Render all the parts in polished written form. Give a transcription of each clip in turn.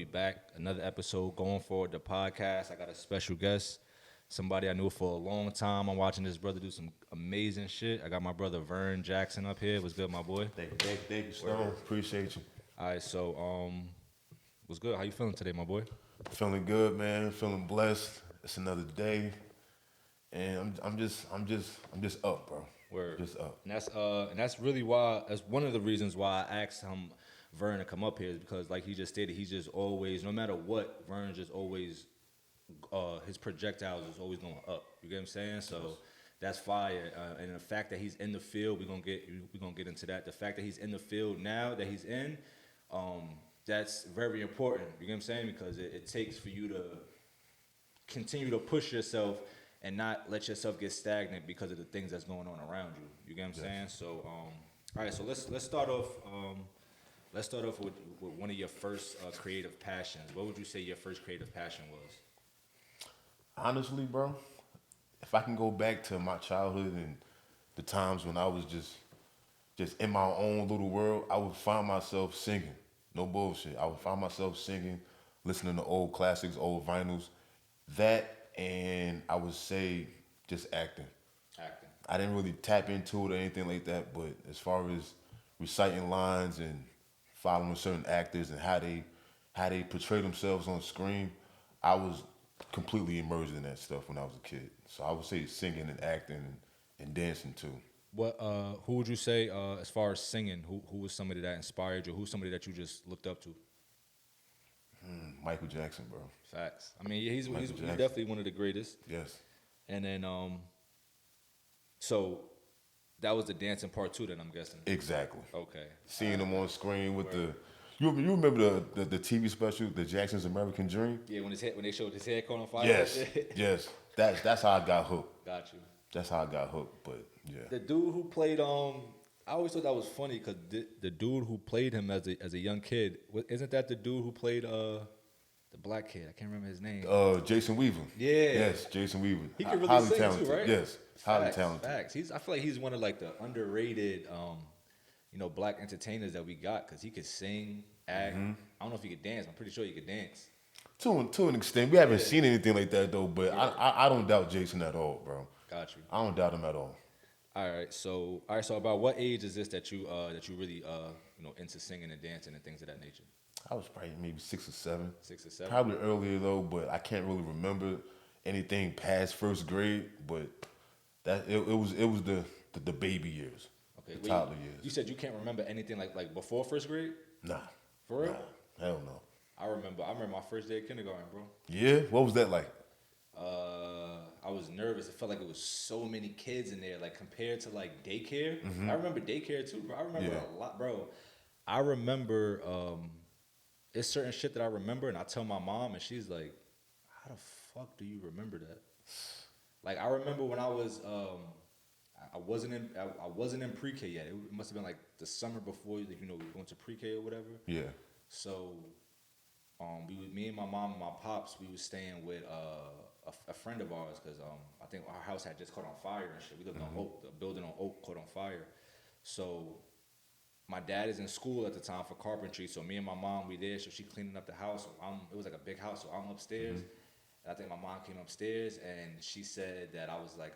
We back, another episode going forward, the podcast. I got a special guest, somebody I knew for a long time. I'm watching this brother do some amazing shit. I got my brother VERN Jackson up here. What's good, my boy? Thank you, Stone. Appreciate you. All right, so what's good? How you feeling today, my boy? Feeling good, man. Feeling blessed. It's another day, and I'm just up, bro. Word. Just up. And that's really why. That's one of the reasons why I asked him, Vern, to come up here is because, like he just stated, he's just always, no matter what, Vern just always, his projectiles is always going up. You get what I'm saying? So that's fire. And the fact that he's in the field, we're gonna get into that. The fact that he's in the field now that he's in, that's very important. You get what I'm saying? Because it takes for you to continue to push yourself and not let yourself get stagnant because of the things that's going on around you. You get what I'm saying? So, all right. So let's start off. Let's start off with one of your first creative passions. What would you say your first creative passion was? Honestly, bro, if I can go back to my childhood and the times when I was just in my own little world, I would find myself singing. No bullshit. I would find myself singing, listening to old classics, old vinyls. That, and I would say just acting. Acting. I didn't really tap into it or anything like that, but as far as reciting lines and following certain actors and how they portray themselves on screen, I was completely immersed in that stuff when I was a kid. So I would say singing and acting and dancing too. What? Who would you say, as far as singing? Who was somebody that inspired you? Who's somebody that you just looked up to? Michael Jackson, bro. Facts. I mean, he's Jackson. definitely one of the greatest. Yes. And then, so that was the dancing part too. Then I'm guessing. Exactly. Okay. Seeing him on screen with you remember the TV special, The Jackson's American Dream? Yeah, when they showed his head caught on fire. Yes. Yes. That's how I got hooked. Got you. That's how I got hooked. But yeah. The dude who played I always thought that was funny because the dude who played him as a young kid, isn't that the dude who played the black kid? I can't remember his name. Jason Weaver. Yeah. Yes, Jason Weaver. He can really highly sing talented. too, right? Yes, highly talented. Facts. I feel like he's one of like the underrated, black entertainers that we got because he could sing, act. I don't know if he could dance. I'm pretty sure he could dance. To an extent, we haven't seen anything like that though. But yeah. I don't doubt Jason at all, bro. Got you. I don't doubt him at all. All right. So about what age is this that you really into singing and dancing and things of that nature? I was probably maybe 6 or 7. 6 or 7. Probably earlier though, but I can't really remember anything past first grade. But that it was the baby years. Okay. The toddler years. You said you can't remember anything like before first grade? Nah. For real? Nah, hell no. I remember my first day of kindergarten, bro. Yeah? What was that like? I was nervous. It felt like it was so many kids in there, like compared to like daycare. Mm-hmm. I remember daycare too, bro. I remember a lot, bro. I remember it's certain shit that I remember, and I tell my mom, and she's like, "How the fuck do you remember that?" Like I remember when I was I wasn't in pre-K yet. It must have been like the summer before, we went to pre-K or whatever. Yeah. So, me and my mom and my pops, we was staying with a friend of ours because I think our house had just caught on fire and shit. We lived on Oak, the building on Oak caught on fire. So my dad is in school at the time for carpentry. So me and my mom, we there. So she cleaning up the house. It was like a big house. So I'm upstairs. And I think my mom came upstairs and she said that I was like,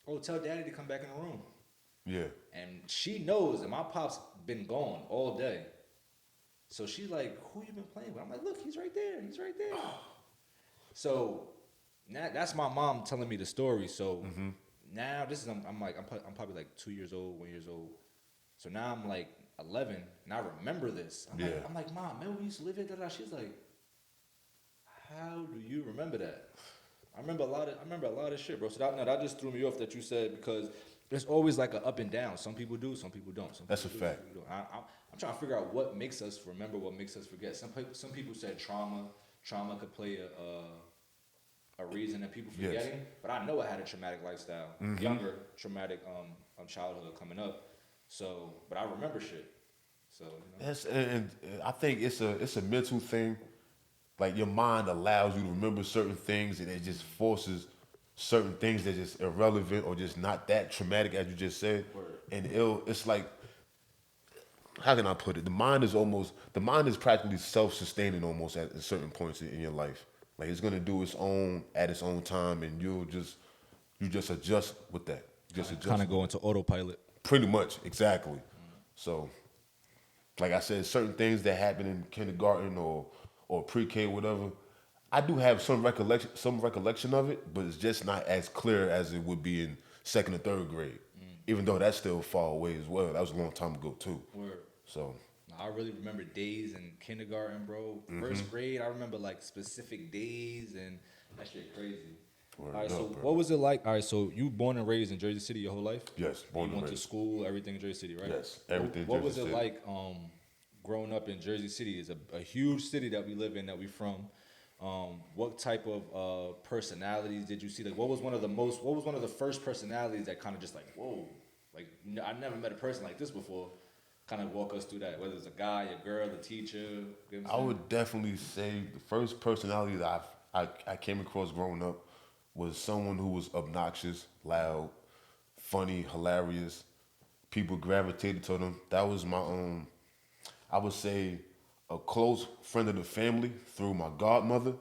oh, tell daddy to come back in the room. Yeah. And she knows that my pop's been gone all day. So she's like, who you been playing with? I'm like, look, he's right there. He's right there. So now that's my mom telling me the story. So now this is, I'm probably like 2 years old, 1 year old. So now I'm like 11 and I remember this. I'm like, Mom, man, we used to live here. She's like, how do you remember that? I remember a lot of shit, bro. So that just threw me off that you said because there's always like an up and down. Some people do, some people don't. That's a fact. I'm trying to figure out what makes us remember, what makes us forget. Some people said trauma. Trauma could play a reason that people forgetting. Yes. But I know I had a traumatic lifestyle, younger traumatic childhood coming up. So, but I remember shit. So Yes, and I think it's a mental thing. Like your mind allows you to remember certain things, and it just forces certain things that just irrelevant or just not that traumatic as you just said. Word. And it's like how can I put it? The mind is practically self-sustaining almost at certain points in your life. Like it's gonna do its own at its own time, and you just adjust with that. Just Kind adjust of with go it. into autopilot. Pretty much, exactly. So, like I said, certain things that happen in kindergarten or pre-K, whatever. I do have some recollection of it, but it's just not as clear as it would be in second or third grade. Even though that's still far away as well. That was a long time ago too. Word. So I really remember days in kindergarten, bro. First grade, I remember like specific days, and that shit crazy. Word All right, up, so bro. what was it like? All right, so you born and raised in Jersey City your whole life? Yes, born You and went to raised. school, everything in Jersey City, right? Yes, everything What Jersey was it City. like growing up in Jersey City? It's a huge city that we live in, that we from. What type of personalities did you see? Like, what was one of the first personalities that kind of just like, whoa, like I never met a person like this before. Kind of walk us through that, whether it's a guy, a girl, a teacher. You know what I'm I saying? would definitely say the first personality that I came across growing up was someone who was obnoxious, loud, funny, hilarious. People gravitated to them. That was my I would say a close friend of the family through my godmother.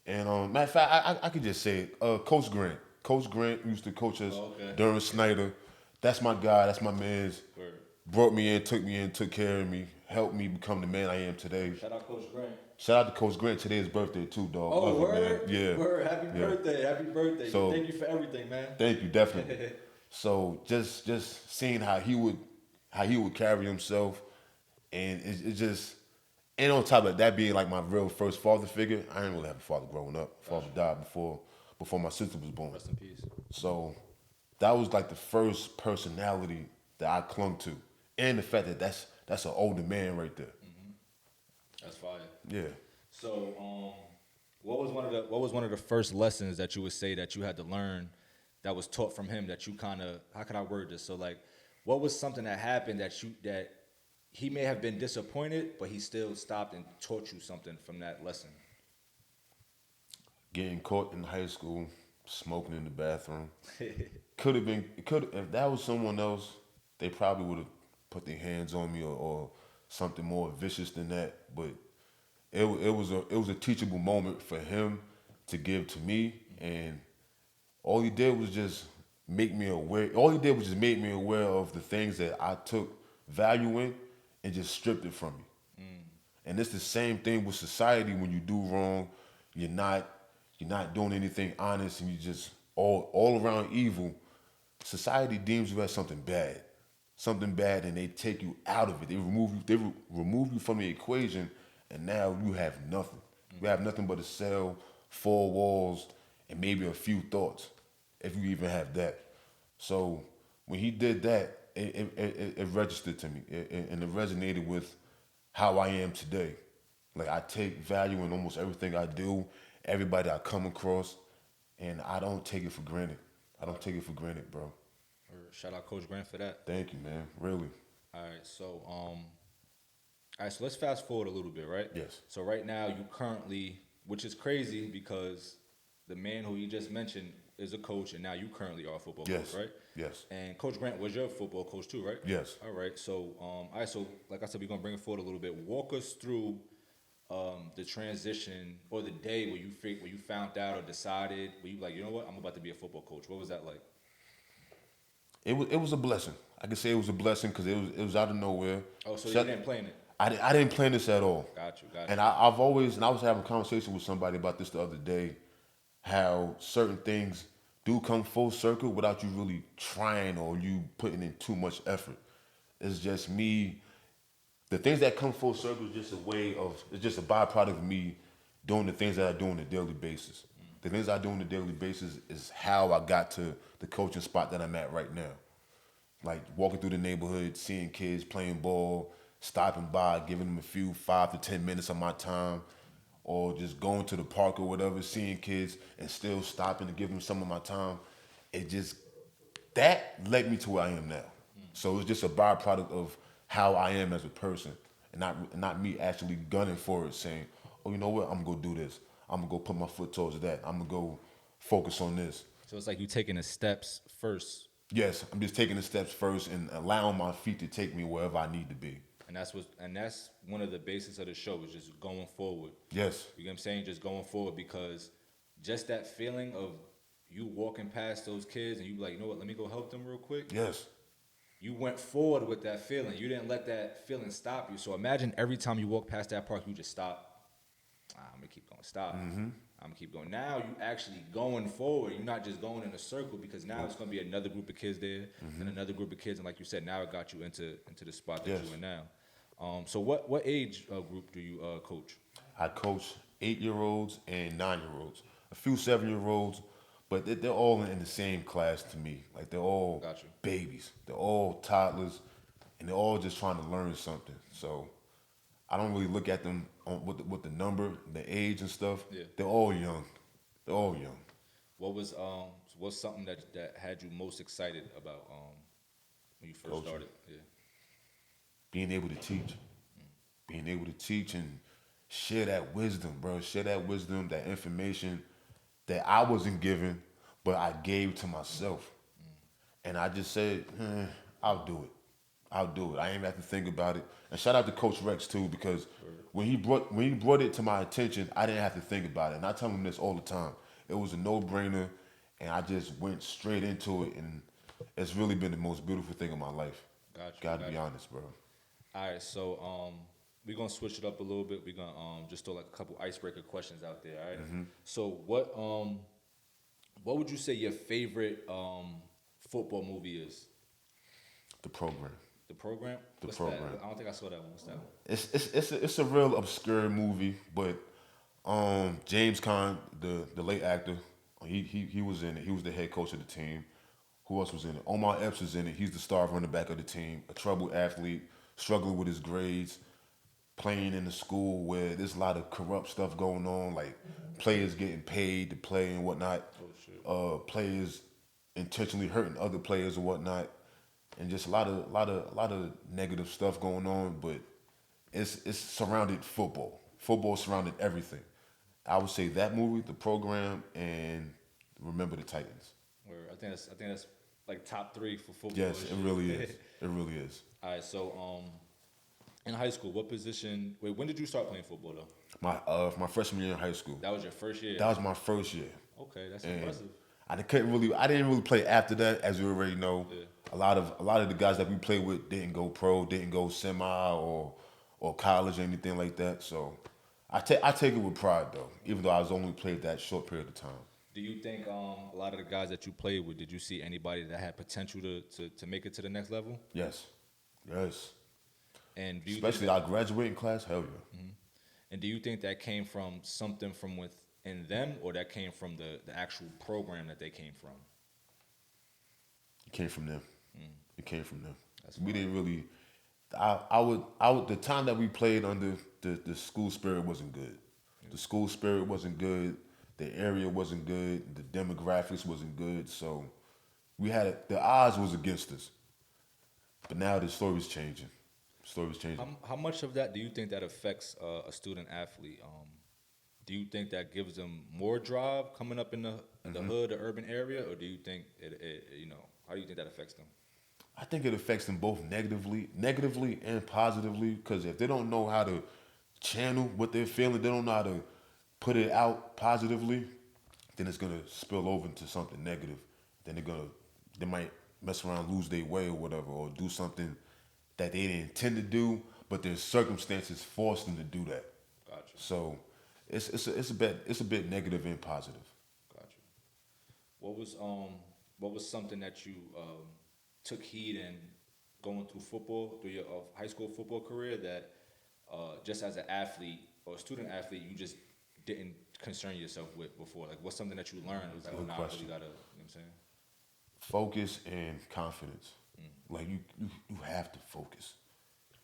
And matter of fact, I could just say it. Coach Grant. Coach Grant used to coach us Oh, okay. during Snyder. That's my guy. That's my man's. Word. Brought me in, took care of me, helped me become the man I am today. Shout out Coach Grant. Shout out to Coach Grant. Today's birthday too, dog. Oh, Love you, man. word? Yeah. Word. Happy Yeah. birthday. Happy birthday. So- Thank you for everything, man. Thank you, definitely. So just seeing how he would carry himself, and it just, and on top of that being like my real first father figure, I didn't really have a father growing up. Father died before my sister was born. Rest in peace. So that was like the first personality that I clung to, and the fact that that's an older man right there. That's fire. Yeah. So, what was one of the first lessons that you would say that you had to learn that was taught from him that you kind of, how can I word this? So like, what was something that happened that he may have been disappointed, but he still stopped and taught you something from that lesson? Getting caught in high school, smoking in the bathroom. If that was someone else, they probably would have put their hands on me or something more vicious than that. But it was a teachable moment for him to give to me, and all he did was just make me aware. All he did was just make me aware of the things that I took value in and just stripped it from me. And it's the same thing with society. When you do wrong, you're not doing anything honest, and you just all around evil. Society deems you as something bad, and they take you out of it. They remove you from the equation, and now you have nothing. You have nothing but a cell, four walls, and maybe a few thoughts, if you even have that. So when he did that, it registered to me, and it resonated with how I am today. Like I take value in almost everything I do, everybody I come across, and I don't take it for granted. I don't take it for granted, bro. Or shout out Coach Grant for that. Thank you, man. Really. All right, so let's fast forward a little bit, right? Yes. So right now you currently, which is crazy because the man who you just mentioned is a coach, and now you currently are a football Yes. coach, right? Yes. And Coach Grant was your football coach too, right? Yes. All right. So, so like I said, we're gonna bring it forward a little bit. Walk us through the transition or the day where you found out or decided, where you like, you know what, I'm about to be a football coach. What was that like? It was a blessing. I can say it was a blessing because it was out of nowhere. Oh, so you didn't plan it? I didn't plan this at all. Got you. And I was having a conversation with somebody about this the other day, how certain things do come full circle without you really trying or you putting in too much effort. It's just me. The things that come full circle is just it's just a byproduct of me doing the things that I do on a daily basis. The things I do on a daily basis is how I got to the coaching spot that I'm at right now. Like walking through the neighborhood, seeing kids playing ball, stopping by, giving them a few 5 to 10 minutes of my time, or just going to the park or whatever, seeing kids and still stopping to give them some of my time. That led me to where I am now. So it's just a byproduct of how I am as a person, and not me actually gunning for it, saying, oh, you know what, I'm gonna go do this. I'm gonna go put my foot towards that. I'm gonna go focus on this. So it's like you taking the steps first. Yes, I'm just taking the steps first and allowing my feet to take me wherever I need to be. And that's one of the basis of the show is just going forward. Yes. You get what I'm saying? Just going forward because just that feeling of you walking past those kids and you be like, you know what, let me go help them real quick. Yes. You went forward with that feeling. You didn't let that feeling stop you. So imagine every time you walk past that park, you just stop. I'm gonna keep going. Stop. I'm gonna keep going. Now you actually going forward. You're not just going in a circle because now it's gonna be another group of kids there and another group of kids. And like you said, now it got you into the spot that Yes. you're in now. So what age group do you coach? I coach 8-year-olds and 9-year-olds, a few 7-year-olds, but they're all in the same class to me. Like they're all Gotcha. babies. They're all toddlers, and they're all just trying to learn something. So I don't really look at them with the number, the age and stuff. Yeah. They're all young. They're all young. What's something that had you most excited about when you first Coaching. started? Yeah. Being able to teach. Being able to teach and share that wisdom, bro. Share that wisdom, that information that I wasn't given, but I gave to myself. And I just said, I'll do it. I'll do it. I ain't have to think about it. And shout out to Coach Rex too, because when he brought it to my attention, I didn't have to think about it. And I tell him this all the time. It was a no-brainer, and I just went straight into it, and it's really been the most beautiful thing in my life. Gotta be honest, bro. All right, so we're gonna switch it up a little bit. We're gonna just throw like a couple icebreaker questions out there. All right. So what would you say your favorite football movie is? The program. The Program. The What's Program. That? I don't think I saw that one. What's that one? It's a real obscure movie, but James Caan, the late actor, he was in it. He was the head coach of the team. Who else was in it? Omar Epps was in it. He's the star running back of the team, a troubled athlete, struggling with his grades, playing in a school where there's a lot of corrupt stuff going on, like players getting paid to play and whatnot. Oh shit. Players intentionally hurting other players and whatnot, and just a lot of negative stuff going on. But it's surrounded football. Football surrounded everything. I would say that movie, The Program, and Remember the Titans. Where I think that's like top 3 for football. Yes, it really is. It really is. All right, so in high school, what position? Wait, when did you start playing football though? My freshman year in high school. That was your first year. That was my first year. Okay, that's And impressive. I didn't really play after that, as you already know. Yeah. A lot of the guys that we played with didn't go pro, didn't go semi or college or anything like that. So I take it with pride though, even though I was only played that short period of time. Do you think a lot of the guys that you played with, did you see anybody that had potential to make it to the next level? Yes. And do you Especially our graduating class, hell yeah. And do you think that came from something from within them, or that came from the actual program that they came from? It came from them. It came from them. That's We didn't really. I would. The time that we played under the school spirit wasn't good. The school spirit wasn't good. The area wasn't good. The demographics wasn't good. So we had the odds was against us. But now the story's changing. How much of that do you think that affects a student athlete? Do you think that gives them more drive coming up in the hood, the urban area, or do you think how do you think that affects them? I think it affects them both negatively and positively. Because if they don't know how to channel what they're feeling, they don't know how to put it out positively, then it's gonna spill over into something negative. Then they might mess around, lose their way or whatever, or do something that they didn't intend to do, but their circumstances forced them to do that. Gotcha. So it's a bit negative and positive. Gotcha. What was something that you took heed in going through football, through your high school football career, that just as an athlete or a student athlete, you just didn't concern yourself with before? Like, what's something that you learned? It was like, Good I really question. gotta, you know what I'm saying? Focus and confidence. Like you have to focus.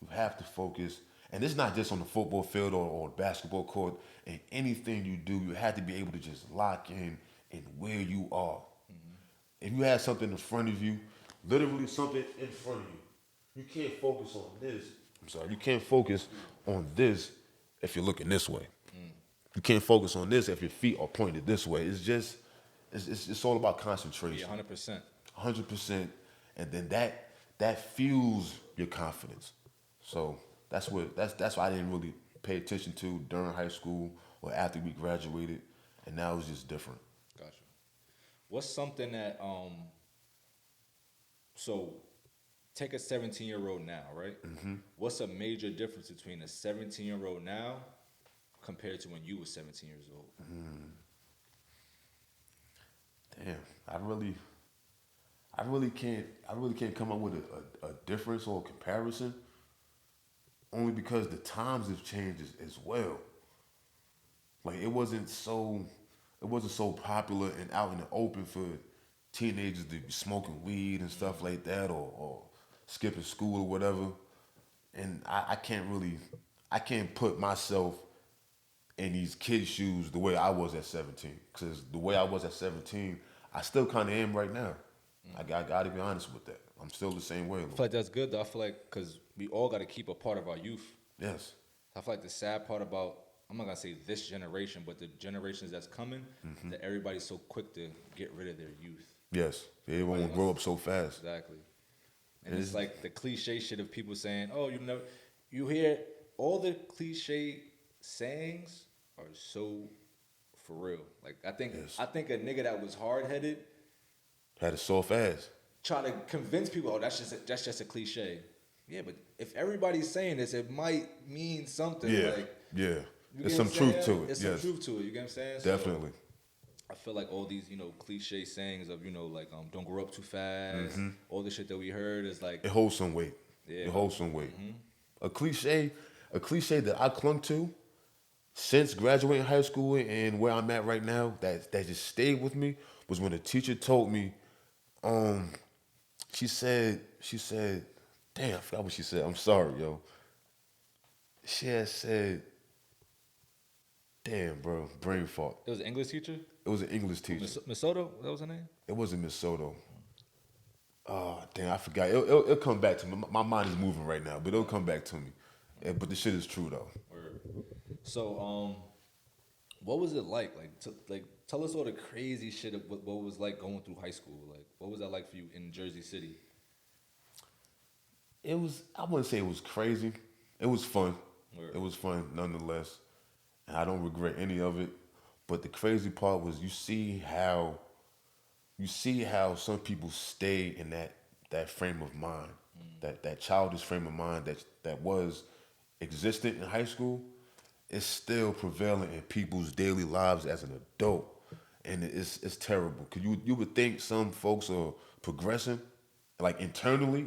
You have to focus. And it's not just on the football field or the basketball court. In anything you do, you have to be able to just lock in where you are. If you have something in front of you, literally something in front of you, you can't focus on this. You can't focus on this if you're looking this way. You can't focus on this if your feet are pointed this way. It's just, it's all about concentration. Yeah, 100%. 100%, and then that fuels your confidence. So That's what I didn't really pay attention to during high school or after we graduated, and now it's just different. Gotcha. What's something that so take a 17-year-old now, right? What's a major difference between a 17-year-old now compared to when you were 17 years old? Damn, I really can't come up with a difference or a comparison. Only because the times have changed as well. Like it wasn't so popular and out in the open for teenagers to be smoking weed and stuff like that, or skipping school or whatever. And I can't put myself in these kids' shoes the way I was at 17. Because the way I was at 17, I still kind of am right now. I got to be honest with that. I'm still the same way. I feel like that's good though. I feel like because we all got to keep a part of our youth. Yes. I feel like the sad part about, I'm not gonna say this generation, but the generations that's coming, that everybody's so quick to get rid of their youth. Yes. Everyone will grow up so fast. Exactly. And it's like the cliche shit of people saying, "Oh, you hear all the cliche sayings are so for real." Like I think a nigga that was hard headed Had a soft ass. try to convince people, "Oh, that's just a cliche." Yeah, but if everybody's saying this, it might mean something. Yeah. Like, Yeah. you There's get some what I'm truth saying? to it. There's some truth to it. You get what I'm saying? So, Definitely. I feel like all these, cliche sayings of, like, don't grow up too fast. All the shit that we heard is like, It holds some weight. Yeah. It holds some weight. A cliche that I clung to since graduating high school and where I'm at right now, that just stayed with me, was when a teacher told me, she said, damn, I forgot what she said. I'm sorry, yo. She had said, damn, bro, brain fart. it was an English teacher? It was an English teacher. Miss Soto? That was her name? It wasn't Miss Soto. Oh, damn, I forgot. It'll come back to me. My mind is moving right now, but it'll come back to me. Yeah, but the shit is true, though. Word. So, what was it like? Like, tell us all the crazy shit of what it was like going through high school. Like, what was that like for you in Jersey City? I wouldn't say it was crazy. It was fun. Word. It was fun nonetheless. And I don't regret any of it. But the crazy part was you see how some people stay in that frame of mind, that childish frame of mind that was existent in high school, is still prevalent in people's daily lives as an adult. And it's terrible. Cause you would think some folks are progressing, like internally,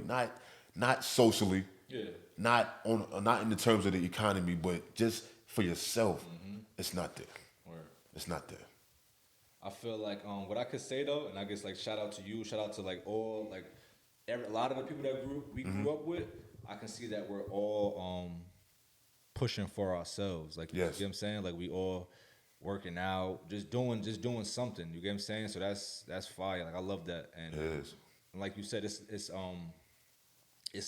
not socially, Yeah. not in the terms of the economy, but just for yourself. It's not there. Word. It's not there. I feel like what I could say though, and I guess like shout out to you, shout out to like all like a lot of the people that we grew up with. I can see that we're all pushing for ourselves. Like you Yes. get what I'm saying? Like we all working out, just doing something. You get what I'm saying? So that's fire. Like I love that. And It is. like you said, it's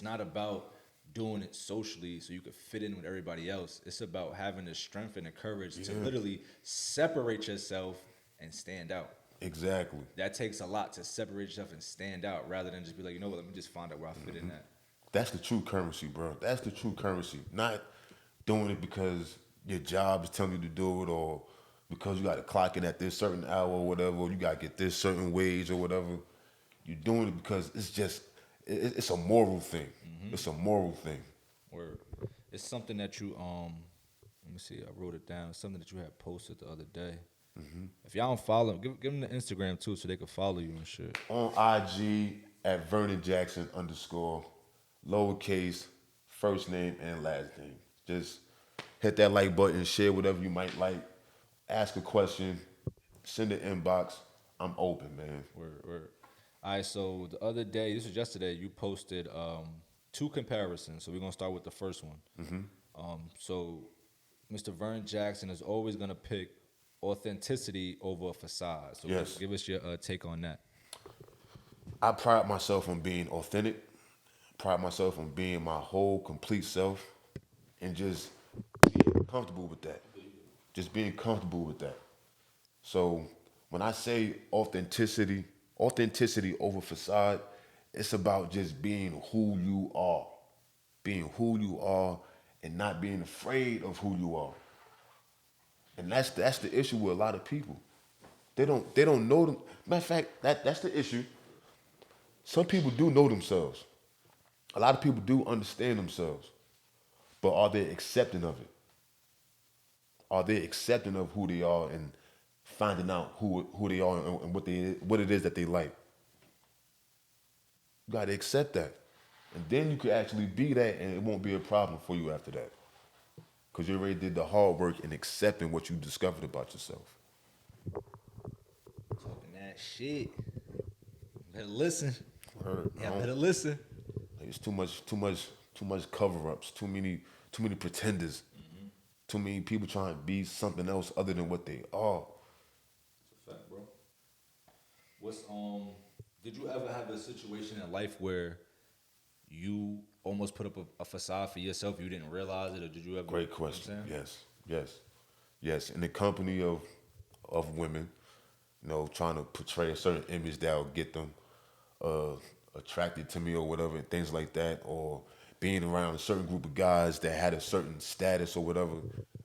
not about doing it socially so you could fit in with everybody else. It's about having the strength and the courage to literally separate yourself and stand out. Exactly. That takes a lot to separate yourself and stand out rather than just be like, you know what, let me just find out where I fit in at. That's the true currency, bro. That's the true currency. Not doing it because your job is telling you to do it, or because you got to clock in at this certain hour or whatever, or you got to get this certain wage or whatever. You're doing it because it's a moral thing. It's a moral thing. Word. It's something that you let me see, I wrote it down. It's something that you had posted the other day. If y'all don't follow, give them the Instagram too so they can follow you and shit. On IG at Vernon Jackson _ lowercase, first name and last name. Just hit that like button, share whatever you might like, ask a question, send an inbox. I'm open, man. Word. All right, so the other day, this was yesterday, you posted 2 comparisons. So we're gonna start with the first one. So Mr. Vern Jackson is always gonna pick authenticity over a facade. So Yes. give us your take on that. I pride myself on being authentic, pride myself on being my whole complete self, and just being comfortable with that. Just being comfortable with that. So when I say authenticity over facade, it's about just being who you are. Being who you are and not being afraid of who you are. And that's the issue with a lot of people. They don't know them. Matter of fact, that's the issue. Some people do know themselves. A lot of people do understand themselves. But are they accepting of it? Are they accepting of who they are and finding out who they are and what it is that they like? You gotta accept that. And then you could actually be that and it won't be a problem for you after that. Because you already did the hard work in accepting what you discovered about yourself. Talking that shit. Better listen. Word, Yeah, no. better listen. Like, it's too much cover-ups, too many pretenders, too many people trying to be something else other than what they are. It's a fact, bro. What's did you ever have a situation in life where you almost put up a facade for yourself, you didn't realize it, or did you ever? Great question. Yes. In the company of women, trying to portray a certain image that'll get them attracted to me or whatever, and things like that, or being around a certain group of guys that had a certain status or whatever,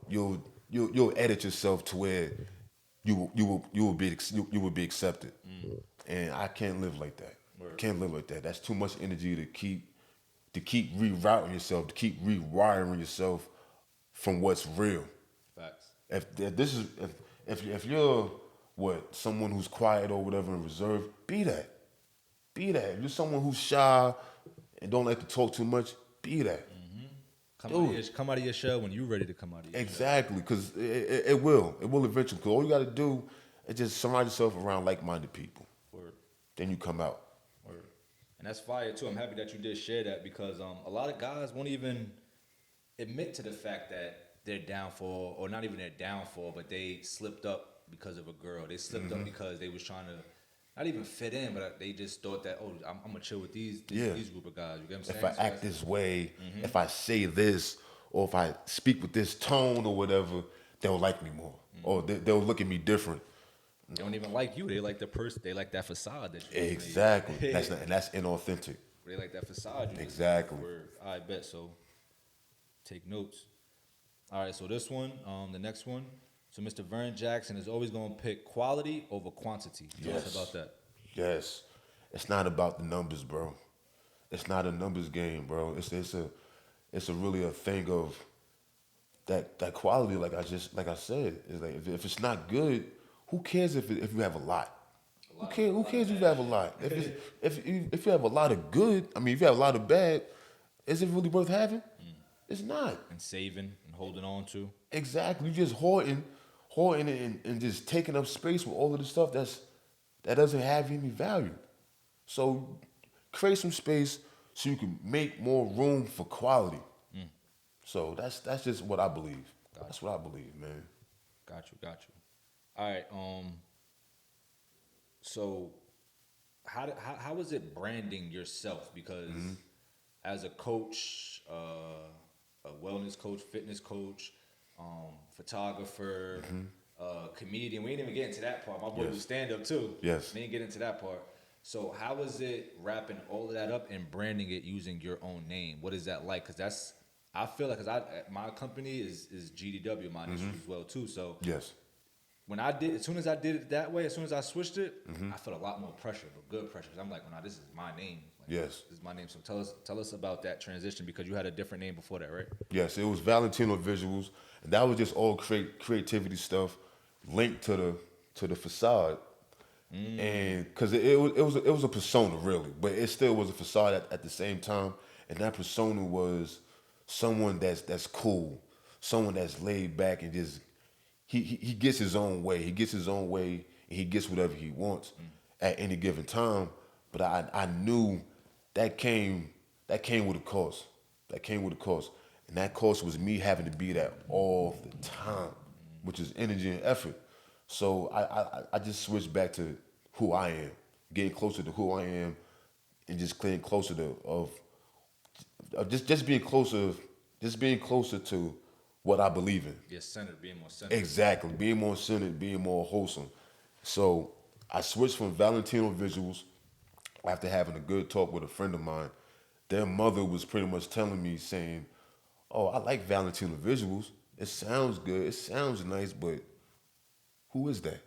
you'll edit yourself to where you will be accepted, and I can't live like that. Word. Can't live like that. That's too much energy to keep rerouting yourself, to keep rewiring yourself from what's real. Facts. If you're someone who's quiet or whatever and reserved, be that. If you're someone who's shy and don't like to talk too much, be that. Come out of your shell when you're ready to come out of your shell. Exactly, because it will eventually. Because all you got to do is just surround yourself around like-minded people. Word. Then you come out. Word. And that's fire too. I'm happy that you did share that because a lot of guys won't even admit to the fact that they're downfall, or not even their downfall, but they slipped up because of a girl. They slipped up because they was trying to not even fit in, but they just thought that, I'm gonna chill with these group of guys. You get what I'm saying? If I act this way, if I say this, or if I speak with this tone or whatever, they'll like me more, or they'll look at me different. They don't even like you. They like the person. They like that facade that you Exactly. made. That's inauthentic. They like that facade. You Exactly. I bet. So take notes. All right. So this one, the next one. So Mr. Vern Jackson is always going to pick quality over quantity. Tell us about that. Yes. It's not about the numbers, bro. It's not a numbers game, bro. It's really a thing of that quality. Like I said, is like if it's not good, who cares if you have a lot? Who cares if you have a lot? If you have a lot of good, I mean, if you have a lot of bad, is it really worth having? It's not. And saving and holding on to. Exactly. You just hoarding and just taking up space with all of the stuff that doesn't have any value. So create some space so you can make more room for quality. So that's just what I believe. That's what I believe, man. Got you. All right. So how is it branding yourself? Because as a coach, a wellness coach, fitness coach, photographer, comedian, we didn't even get into that part. My boy was stand up too. Yes. We didn't get into that part. So how is it wrapping all of that up and branding it using your own name? What is that like? Because I feel like, my company is GDW, my initials as well too. So yes. As soon as I did it that way, as soon as I switched it, I felt a lot more pressure, but good pressure. Cause I'm like, well, nah, this is my name. Like, Yes. This is my name. So tell us about that transition, because you had a different name before that, right? Yes, it was Valentino Visuals, and that was just all creativity stuff linked to the facade. And because it was a persona really, but it still was a facade at the same time. And that persona was someone that's cool, someone that's laid back and just he gets his own way. He gets his own way and he gets whatever he wants at any given time. But I knew that came with a cost. That came with a cost. And that cost was me having to be that all the time, which is energy and effort. So I just switched back to who I am, getting closer to who I am, and just getting closer to just being closer to what I believe in. Yeah, centered, being more centered. Exactly, being more centered, being more wholesome. So I switched from Valentino Visuals after having a good talk with a friend of mine. Their mother was pretty much telling me, saying, oh, I like Valentino visuals. It sounds good. It sounds nice, but who is that?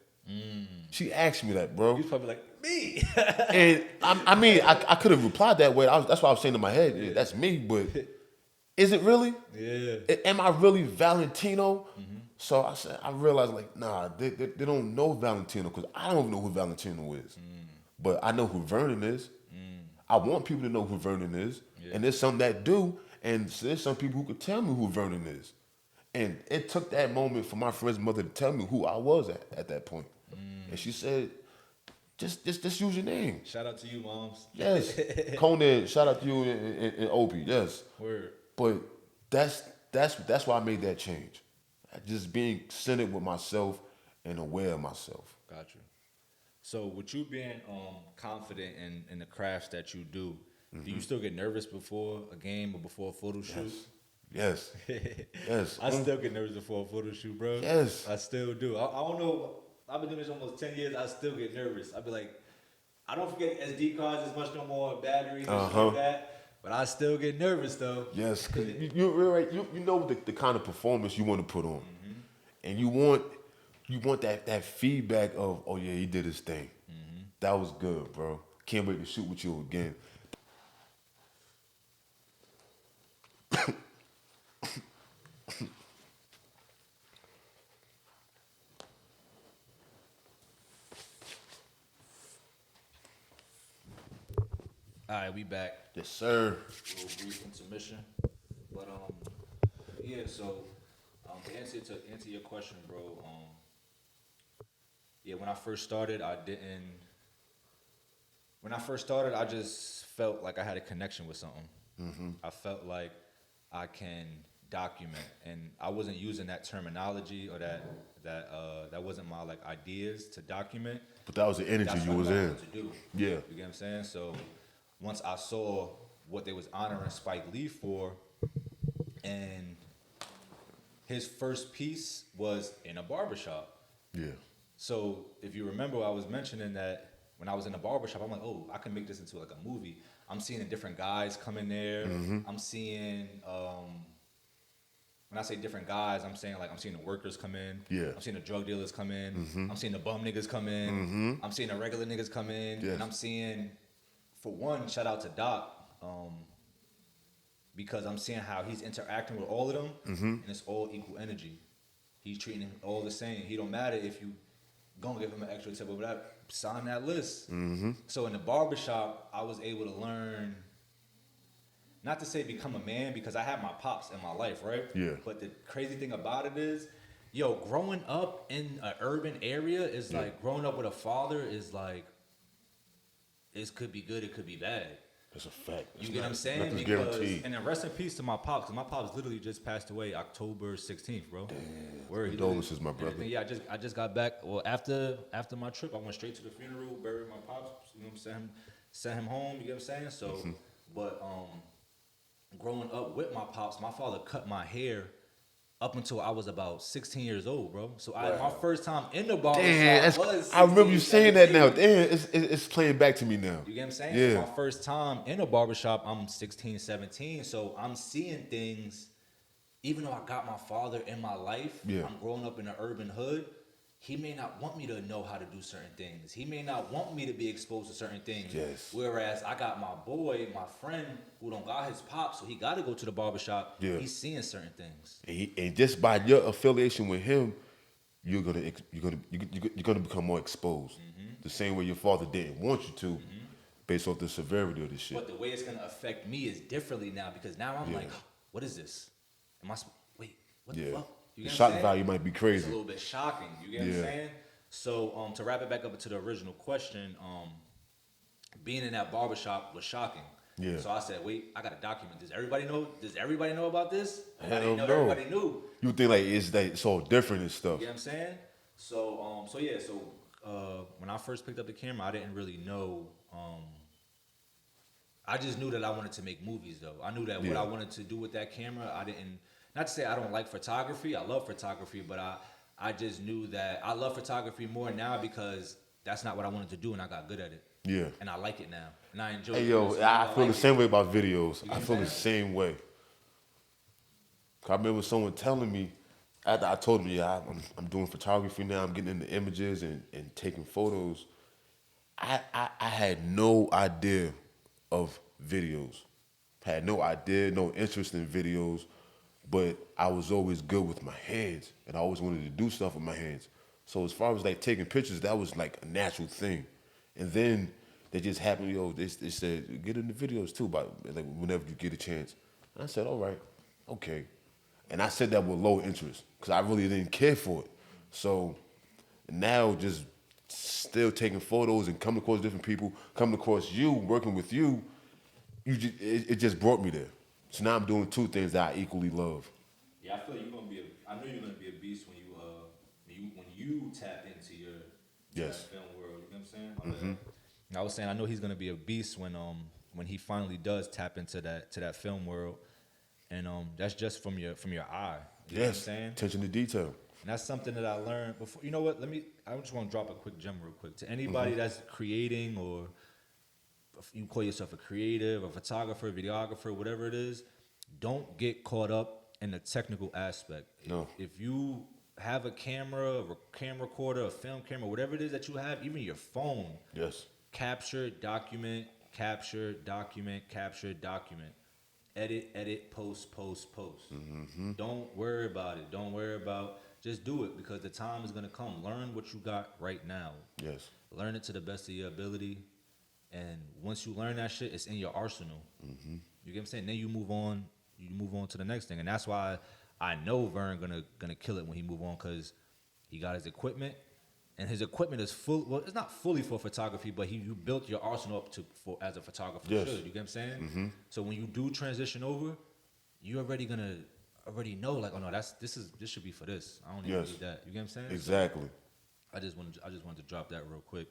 She asked me that, bro. He's probably like, me. And I mean, I could have replied that way. That's why I was saying in my head, yeah, that's me, but is it really? Yeah. Am I really Valentino? So I realized, like, nah, they don't know Valentino because I don't know who Valentino is. But I know who Vernon is. I want people to know who Vernon is. Yeah. And there's some that do, and there's some people who could tell me who Vernon is. And it took that moment for my friend's mother to tell me who I was at that point. And she said, just use your name. Shout out to you, moms. Yes. Conan, shout out to you and Opie, yes. Word. But that's why I made that change. Just being centered with myself and aware of myself. Got you. So with you being confident in the crafts that you do you still get nervous before a game or before a photo shoot? Yes. Yes. I still get nervous before a photo shoot, bro. Yes. I still do. I don't know. I've been doing this almost 10 years. I still get nervous. I be like, I don't forget SD cards as much no more, batteries and shit like that. But I still get nervous though. Yes, because you're right. You know the kind of performance you want to put on, and you want that feedback of, oh yeah, he did his thing. That was good, bro. Can't wait to shoot with you again. All right, we back. Yes, sir. A little brief intermission. But yeah. So to answer your question, bro. Yeah, when I first started, I just felt like I had a connection with something. I felt like I can document, and I wasn't using that terminology or that wasn't my like ideas to document. But that was the energy That's you what was I in. wanted to do. Yeah. You get what I'm saying? So once I saw what they was honoring Spike Lee for, and his first piece was in a barbershop. Yeah. So if you remember, I was mentioning that when I was in the barbershop, I'm like, oh, I can make this into like a movie. I'm seeing the different guys come in there. I'm seeing, when I say different guys, I'm seeing the workers come in. Yeah. I'm seeing the drug dealers come in. I'm seeing the bum niggas come in. I'm seeing the regular niggas come in. Yes. And I'm seeing, for one, shout out to Doc, because I'm seeing how he's interacting with all of them, and it's all equal energy. He's treating them all the same. He don't matter if you gonna give him an extra tip or whatever, sign that list. So in the barbershop, I was able to learn, not to say become a man, because I had my pops in my life, right? Yeah. But the crazy thing about it is, growing up in an urban area is like, growing up with a father is like, it could be good, it could be bad. That's a fact. You get what I'm saying? Nothing's Because, guaranteed. and then rest in peace to my pops, because my pops literally just passed away October 16th, bro. Damn. Word, Condolences, my brother. Yeah, I just got back. Well, after my trip, I went straight to the funeral, buried my pops. You know what I'm saying? Sent him home. You get what I'm saying? So, but growing up with my pops, my father cut my hair up until I was about 16 years old, bro. So my first time in the barbershop was 16, I remember you saying that now. 17. Damn, it's playing back to me now. You get what I'm saying? Yeah. So my first time in a barbershop, I'm 16, 17. So I'm seeing things, even though I got my father in my life, I'm growing up in an urban hood, he may not want me to know how to do certain things. He may not want me to be exposed to certain things. Yes. Whereas I got my boy, my friend, who don't got his pop, so he got to go to the barbershop. Yeah. He's seeing certain things. And just by your affiliation with him, you're gonna become more exposed. The same way your father didn't want you to, based off the severity of this shit. But the way it's gonna affect me is differently now, because now I'm like, what is this? Wait, what the fuck? You The get what shock I'm saying? value might be It's crazy. a little bit shocking. You get what I'm saying? So to wrap it back up into the original question, being in that barbershop was shocking. Yeah. So I said, wait, I gotta document this. Everybody know? Does everybody know about this? I Hell didn't know no. everybody knew. You think like it's all different and stuff. You know what I'm saying? So when I first picked up the camera, I didn't really know. I just knew that I wanted to make movies, though. I knew that what I wanted to do with that camera, I didn't. Not to say I don't like photography. I love photography, but I just knew that I love photography more now because that's not what I wanted to do, and I got good at it. Yeah. And I like it now, and I enjoy it. Hey yo, So I feel like the same way about videos. You know I what feel I'm the same way. 'Cause I remember someone telling me after I told him, yeah, I'm doing photography now. I'm getting into images and taking photos. I had no idea of videos. Had no idea, no interest in videos, but I was always good with my hands, and I always wanted to do stuff with my hands. So as far as like taking pictures, that was like a natural thing. And then they just happened, they said, get into videos too, but like whenever you get a chance. And I said, all right, okay. And I said that with low interest because I really didn't care for it. So now just still taking photos and coming across different people, coming across you, working with you, it just brought me there. So now I'm doing two things that I equally love. Yeah, I feel like you're gonna be I know you're gonna be a beast when you tap into your Yes. that film world. You know what I'm saying? I was saying I know he's gonna be a beast when he finally does tap into that film world, and that's just from your eye. You know what I'm Yes. saying? Attention to detail. And that's something that I learned before. You know what? I just want to drop a quick gem real quick to anybody that's creating, or if you call yourself a creative, a photographer, videographer, whatever it is. Don't get caught up in the technical aspect. No. If you have a camera, a camera recorder, a film camera, whatever it is that you have, even your phone, Yes. capture, document, capture, document, capture, document. Edit, post. Don't worry about it. Don't worry about. Just do it because the time is gonna come. Learn what you got right now. Yes. Learn it to the best of your ability, and once you learn that shit, it's in your arsenal. You get what I'm saying? Then you move on. You move on to the next thing, and that's why I know Vern gonna kill it when he move on because he got his equipment, and his equipment is full. Well, it's not fully for photography, but you built your arsenal up for as a photographer Yes. should. You get what I'm saying? So when you do transition over, you already know like, oh no, this should be for this. I don't even Yes. need that. You get what I'm saying? Exactly. I just wanted to drop that real quick.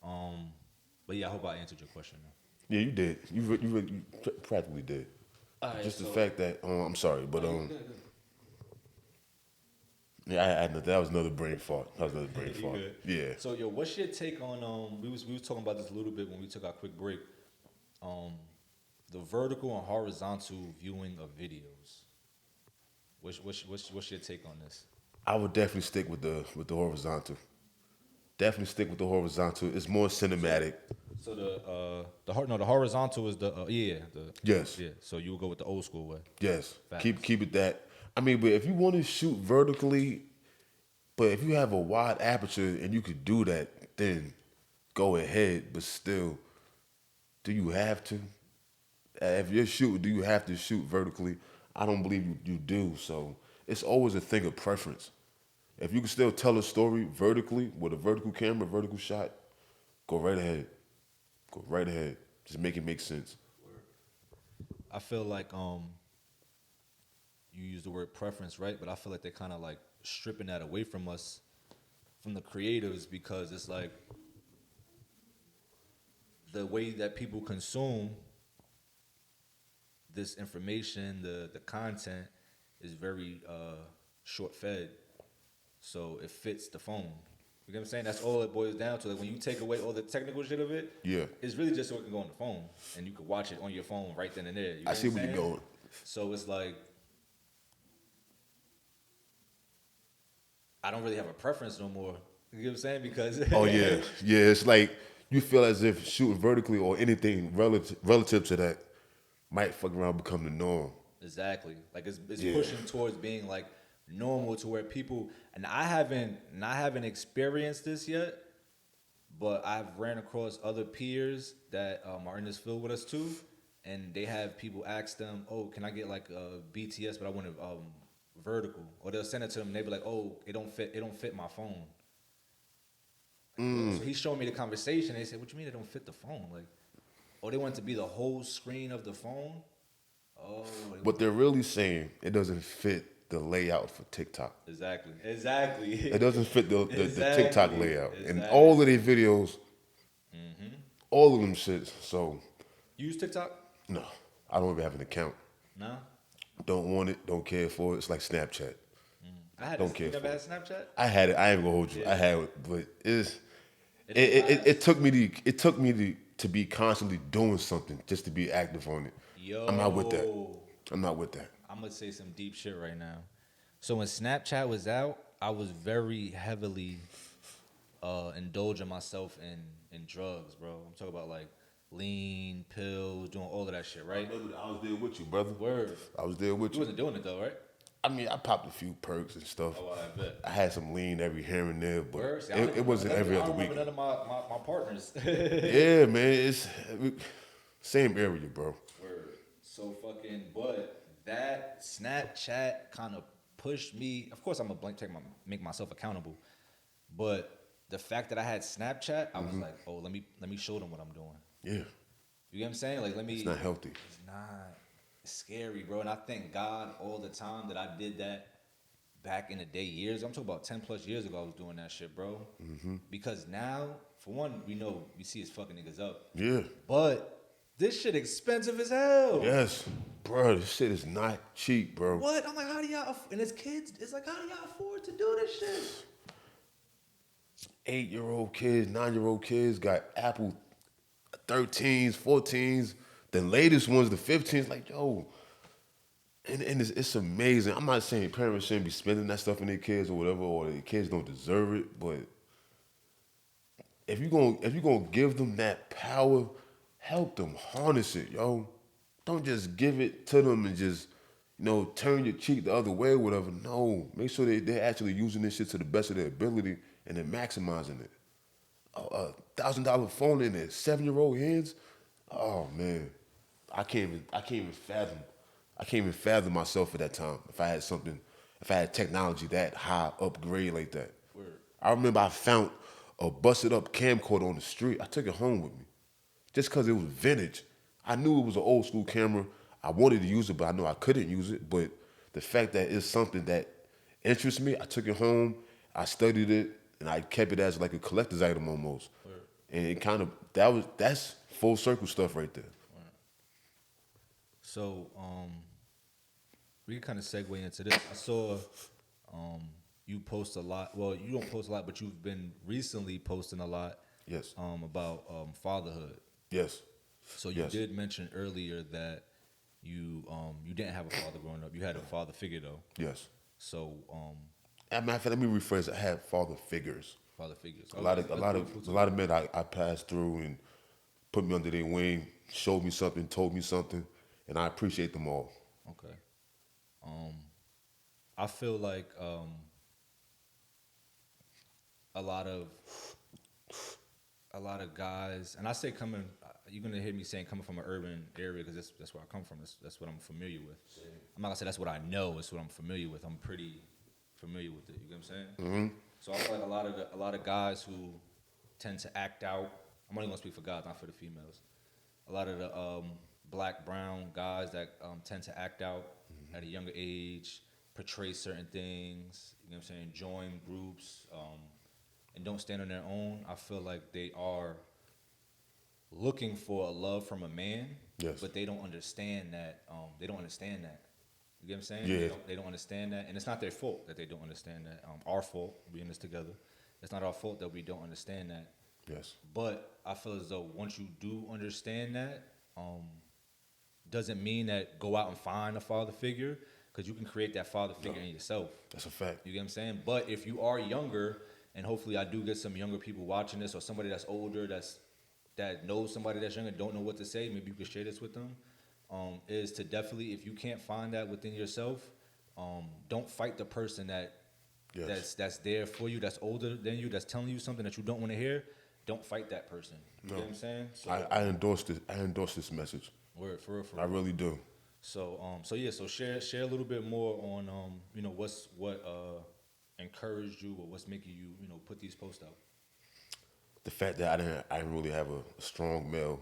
But yeah, I hope I answered your question. Yeah, you did. You practically did. All right, Just the so- fact that I'm sorry, but yeah, I had that was another brain fart. That was another brain You fart. good. Yeah. So yo, what's your take on we was talking about this a little bit when we took our quick break. The vertical and horizontal viewing of videos. What's your take on this? I would definitely stick with the horizontal. Definitely stick with the horizontal. It's more cinematic. So the horizontal is Yes. yeah. So you would go with the old school way. Yes. Facts. Keep it that. I mean, but if you want to shoot vertically, but if you have a wide aperture and you could do that, then go ahead. But still, do you have to? If you're shooting, do you have to shoot vertically? I don't believe you do. So it's always a thing of preference. If you can still tell a story vertically with a vertical camera, vertical shot, go right ahead. Go right ahead. Just make it make sense. I feel like you use the word preference, right? But I feel like they're kind of like stripping that away from us, from the creatives, because it's like the way that people consume this information, the content is very short fed, so it fits the phone. You know what I'm saying? That's all it boils down to. Like when you take away all the technical shit of it, Yeah. it's really just so it can go on the phone and you can watch it on your phone right then and there. You know I see what where I'm you're saying? going. So it's like I don't really have a preference no more. You know what I'm saying? Because Oh yeah, yeah. It's like you feel as if shooting vertically or anything relative to that might fuck around become the norm. Exactly. Like it's Yeah. pushing towards being like normal to where people, and I haven't experienced this yet, but I've ran across other peers that are in this field with us too, and they have people ask them, "Oh, can I get like a BTS, but I want it vertical?" Or they'll send it to them, and they be like, "Oh, it don't fit my phone." So he's showing me the conversation. They said, "What you mean it don't fit the phone?" Like, oh, they want it to be the whole screen of the phone. Oh, What they're really saying, it doesn't fit the layout for TikTok. exactly. It doesn't fit the Exactly. TikTok layout. And Exactly. all of their videos, all of them shits. So, You use TikTok? no, I don't even have an account. No. Don't want it, don't care for it. It's like Snapchat. I had. Don't care You never for had it. Snapchat? I had it. I ain't gonna hold you. Yeah. I had it, but It it took me to be constantly doing something just to be active on it. Yo. I'm not with that. I'm not with that. I'm gonna say some deep shit right now. So when Snapchat was out, I was very heavily indulging myself in drugs, bro. I'm talking about like lean, pills, doing all of that shit, right? I remember that. I was there with you, brother. Word. I was there with You you. wasn't doing it though, right? I mean, I popped a few perks and stuff. Oh, I bet. I had some lean every here and there, but Word. See, it wasn't every I other don't week. remember none of my partners. Yeah, man, it's same area, bro. Word. So fucking, but that Snapchat kind of pushed me. Of course, I'm gonna make myself accountable, but the fact that I had Snapchat, I was like, oh, let me show them what I'm doing. Yeah, You get what I'm saying? Like, let me. it's not healthy. It's not. It's scary, bro. And I thank God all the time that I did that back in the day, years. I'm talking about 10 plus years ago. I was doing that shit, bro. Because now, for one, we see his fucking niggas up. Yeah. But this shit expensive as hell. Yes, bro. This shit is not cheap, bro. What? I'm like, how do y'all? And as kids, it's like, how do y'all afford to do this shit? 8-year-old kids, 9-year-old kids got Apple 13s, 14s. The latest ones, the 15s. Like, yo, and it's amazing. I'm not saying parents shouldn't be spending that stuff on their kids or whatever, or their kids don't deserve it. But if you're gonna give them that power, help them harness it, yo. Don't just give it to them and just, turn your cheek the other way or whatever. No, make sure they're actually using this shit to the best of their ability and they're maximizing it. A $1,000 phone in their 7-year-old hands. Oh man, I can't even fathom myself at that time if I had technology that high upgrade like that. Word. I remember I found a busted up camcorder on the street. I took it home with me just because it was vintage. I knew it was an old school camera. I wanted to use it, but I know I couldn't use it. But the fact that it's something that interests me, I took it home, I studied it, and I kept it as like a collector's item almost. Word. And it kind of, that's full circle stuff right there. So, we can kind of segue into this. I saw you post a lot. Well, you don't post a lot, but you've been recently posting a lot. Yes. About fatherhood. Yes. So you Yes. did mention earlier that you didn't have a father growing up. You had a father figure though. Yes. So As a matter of fact, let me rephrase. I had father figures. father figures. A lot of men I passed through and put me under their wing, showed me something, told me something, and I appreciate them all. Okay. I feel like a lot of guys, and I say you're gonna hear me saying coming from an urban area because that's where I come from. That's what I'm familiar with. I'm not gonna say that's what I know. It's what I'm familiar with. I'm pretty familiar with it. You get what I'm saying? Mm-hmm. So I feel like a lot of guys who tend to act out. I'm only gonna speak for guys, not for the females. A lot of the black, brown guys that tend to act out at a younger age, portray certain things. You know what I'm saying? Join groups and don't stand on their own. I feel like they are looking for a love from a man, Yes. but they don't understand that. They don't understand that. You get what I'm saying? Yeah. They don't understand that, and it's not their fault that they don't understand that. Our fault, being this together. It's not our fault that we don't understand that. Yes. But I feel as though once you do understand that, doesn't mean that go out and find a father figure, because you can create that father figure in yourself. That's a fact. You get what I'm saying? But if you are younger, and hopefully I do get some younger people watching this, or somebody that's older that knows somebody that's younger, don't know what to say, maybe you could share this with them, is to definitely, if you can't find that within yourself, don't fight the person Yes. that's there for you, that's older than you, that's telling you something that you don't want to hear. Don't fight that person. You No. get what I'm saying? So, I endorse this. I endorse this message. word, for real, for I real. really do. So share a little bit more on what encouraged you, or what's making you put these posts out. The fact that I didn't really have a strong male,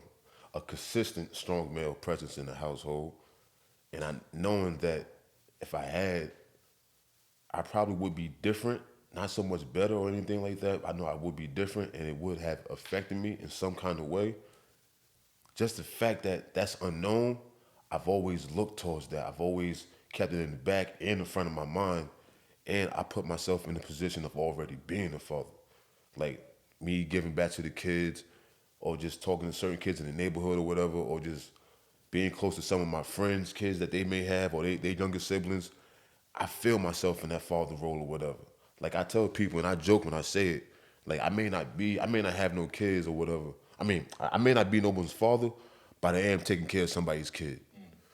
a consistent strong male presence in the household, and knowing that if I had, I probably would be different. Not so much better or anything like that. I know I would be different, and it would have affected me in some kind of way. Just the fact that that's unknown, I've always looked towards that. I've always kept it in the back and in the front of my mind, and I put myself in the position of already being a father. Like me giving back to the kids, or just talking to certain kids in the neighborhood or whatever, or just being close to some of my friends' kids that they may have or they younger siblings, I feel myself in that father role or whatever. Like I tell people, and I joke when I say it, like I may not have no kids or whatever. I mean, I may not be nobody's father, but I am taking care of somebody's kid.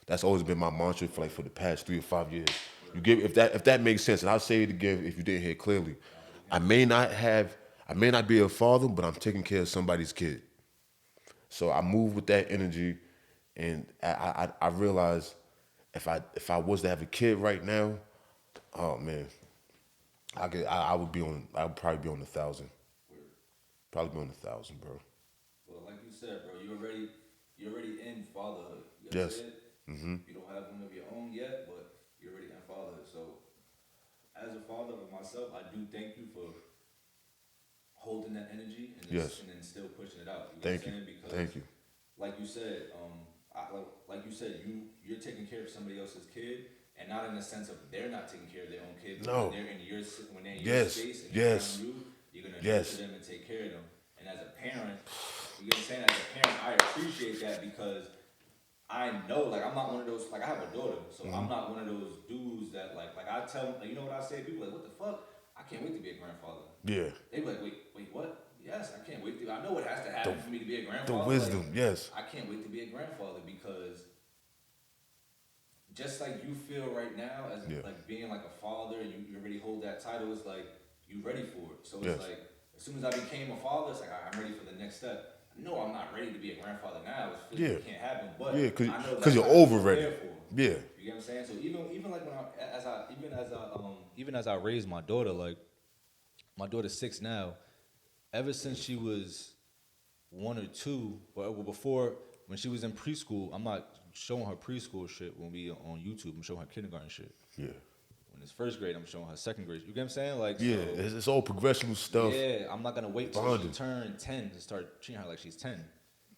That's always been my mantra for the past 3 or 5 years. You give if that makes sense, and I'll say it again if you didn't hear clearly. I may not have, I may not be a father, but I'm taking care of somebody's kid. So I move with that energy, and I realize if I was to have a kid right now, oh man, I would probably be on 1,000, probably be on 1,000, bro. Well, like you said, bro, you're already in fatherhood. You know what I'm Yes. saying? You don't have one of your own yet, but you're already in fatherhood. So, as a father of myself, I do thank you for holding that energy and Yes. and then still pushing it out. You know Thank what you. I'm saying? Because, Thank you. like you said, like you said, you're taking care of somebody else's kid, and not in the sense of they're not taking care of their own kid, but No. when they're in your Yes. space and they're Yes. around you, you're gonna Yes. nurture them and take care of them. And as a parent, you get what I'm saying? As a parent, I appreciate that because I know, like, I'm not one of those, like, I have a daughter, so I'm not one of those dudes that, like I tell, like, you know what I say? People like, what the fuck? I can't wait to be a grandfather. Yeah. They be like, wait, what? Yes, I can't wait to, I know what has to happen for me to be a The grandfather. wisdom. Like, Yes. I can't wait to be a grandfather because just like you feel right now as Yeah. like being like a father, you already hold that title, it's like you ready for it. So it's Yes. like as soon as I became a father, it's like I'm ready for the next step. No, I'm not ready to be a grandfather now. It can't happen. But Yeah, I know cause that's you're what I have to over ready. prepare for. Yeah. You get what I'm saying? So even like when even as I raised my daughter, like my daughter's 6 now. Ever since she was 1 or 2, well before when she was in preschool, I'm not showing her preschool shit when we on YouTube. I'm showing her kindergarten shit. Yeah. When it's first grade, I'm showing her second grade. You get what I'm saying? Like Yeah. so. It's all progressional stuff. Yeah, I'm not gonna wait till Bonding. she turns 10 to start treating her like she's 10.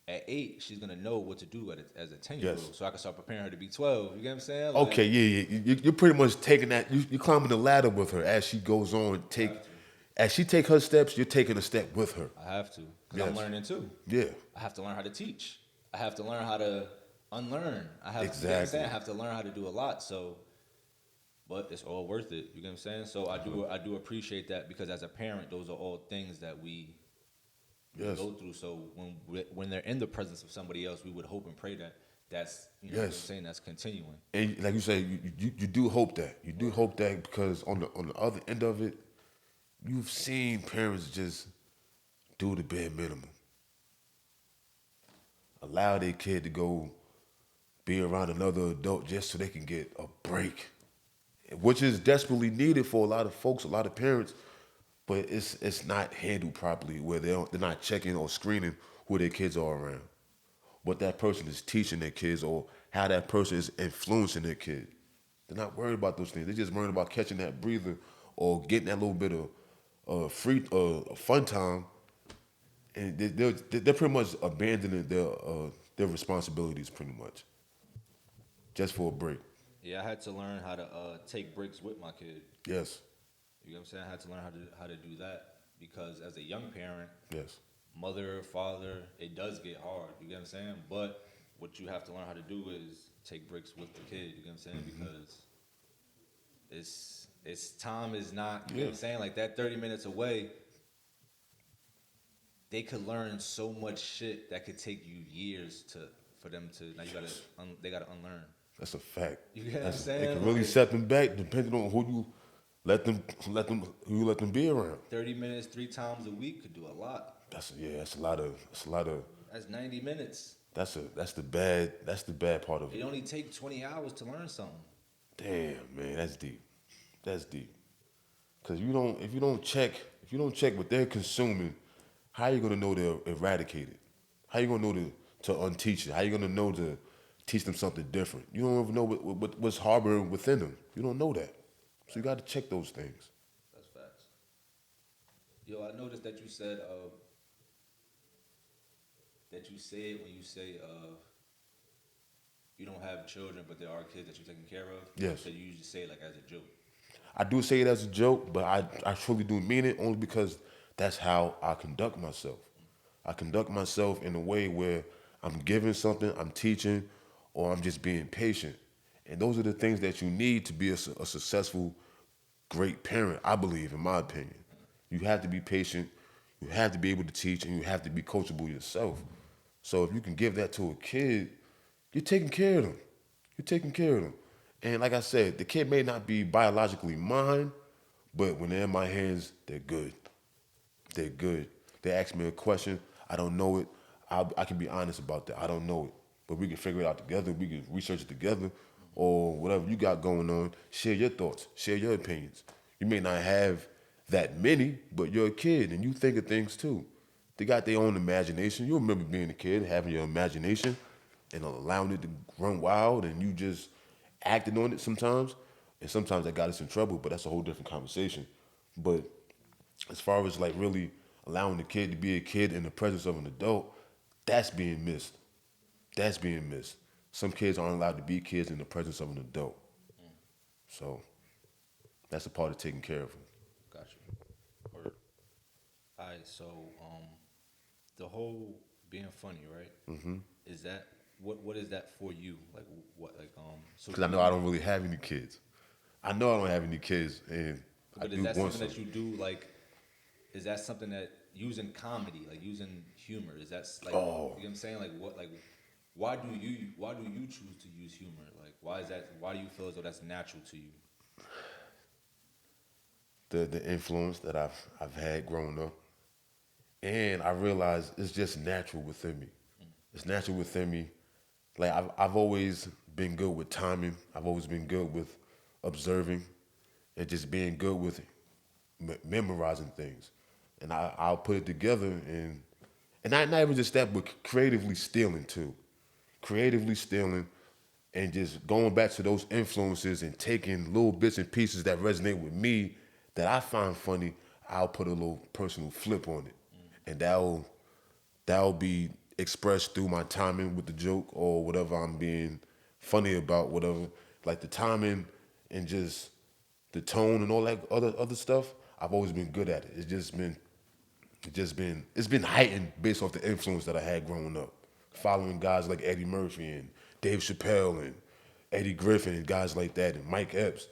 At 8, she's gonna know what to do as a 10-year-old. Yes. So I can start preparing her to be 12. You get what I'm saying? Like, Okay. Yeah. You're pretty much taking that. You're climbing the ladder with her as she goes on. As she take her steps, you're taking a step with her. I have to, because I'm Yes. learning too. Yeah. I have to learn how to teach. I have to learn how to unlearn. I have, you know what I'm Exactly. saying? I have to learn how to do a lot. So, but it's all worth it. You get what I'm saying? So I do appreciate that because as a parent, those are all things that we Yes. go through. So when they're in the presence of somebody else, we would hope and pray that that's you know what I'm Yes. saying, that's continuing. And like you say, you do hope that. You do hope that because on the other end of it, you've seen parents just do the bare minimum. Allow their kid to go be around another adult just so they can get a break, which is desperately needed for a lot of folks, a lot of parents, but it's not handled properly where they're not checking or screening who their kids are around, what that person is teaching their kids or how that person is influencing their kid. They're not worried about those things. They're just worried about catching that breather or getting that little bit of free fun time, and they're pretty much abandoning their responsibilities pretty much just for a break. Yeah, I had to learn how to take breaks with my kid. Yes, You know what I'm saying? I had to learn how to do that because as a young parent, yes, mother, father, it does get hard. You get what I'm saying? But what you have to learn how to do is take breaks with the kid. You get what I'm saying? Because it's time is not. You get what I'm saying? Like that 30 minutes away, they could learn so much shit that could take you years for them to. Now they gotta unlearn. that's a fact. You get what I'm It saying? can really Like, set them back depending on who you who you let them be around. 30 minutes 3 times a week could do a lot. That's a lot of That's 90 minutes. that's the bad part of It it. only takes 20 hours to learn something. Damn, man, that's deep. That's deep. Cause if you don't check what they're consuming, how you gonna know they're eradicated? How you gonna know to unteach it? How you gonna know to teach them something different? You don't even know what's harboring within them. You don't know that. So you got to check those things. That's facts. Yo, I noticed that you said when you say you don't have children, but there are kids that you're taking care of. Yes. So you usually say it like as a joke. I do say it as a joke, but I truly do mean it only because that's how I conduct myself. I conduct myself in a way where I'm giving something, I'm teaching, or I'm just being patient. And those are the things that you need to be a successful, great parent, I believe, in my opinion. You have to be patient, you have to be able to teach, and you have to be coachable yourself. So if you can give that to a kid, you're taking care of them. You're taking care of them. And like I said, the kid may not be biologically mine, but when they're in my hands, they're good. They're good. They ask me a question, I don't know it. I can be honest about that. I don't know it. But we can figure it out together. We can research it together or whatever you got going on. Share your thoughts. Share your opinions. You may not have that many, but you're a kid and you think of things too. They got their own imagination. You remember being a kid, having your imagination and allowing it to run wild and you just acting on it sometimes. And sometimes that got us in trouble, but that's a whole different conversation. But as far as like really allowing the kid to be a kid in the presence of an adult, that's being missed. That's being missed. Some kids aren't allowed to be kids in the presence of an adult. So that's a part of taking care of them. Got you. Word. All right, so the whole being funny, right? Mm-hmm. Is that what is that for you? Like what so Because I know I don't really have any kids. I know I don't have any kids, and but I is do that want something some. that you do like is that something that using comedy, like using humor, is that like you know what I'm saying? Like what like why do you choose to use humor? Like why do you feel as though that's natural to you? The influence that I've had growing up, and I realize it's just natural within me. It's natural within me. Like I've always been good with timing. I've always been good with observing, and just being good with memorizing things. And I'll put it together and not even just that, but creatively stealing too. Creatively stealing and just going back to those influences and taking little bits and pieces that resonate with me that I find funny, I'll put a little personal flip on it. And that'll be expressed through my timing with the joke or whatever I'm being funny about, whatever. Like the timing and just the tone and all that other stuff, I've always been good at it. It's been heightened based off the influence that I had growing up. Following guys like Eddie Murphy and Dave Chappelle and Eddie Griffin and guys like that and Mike Epps.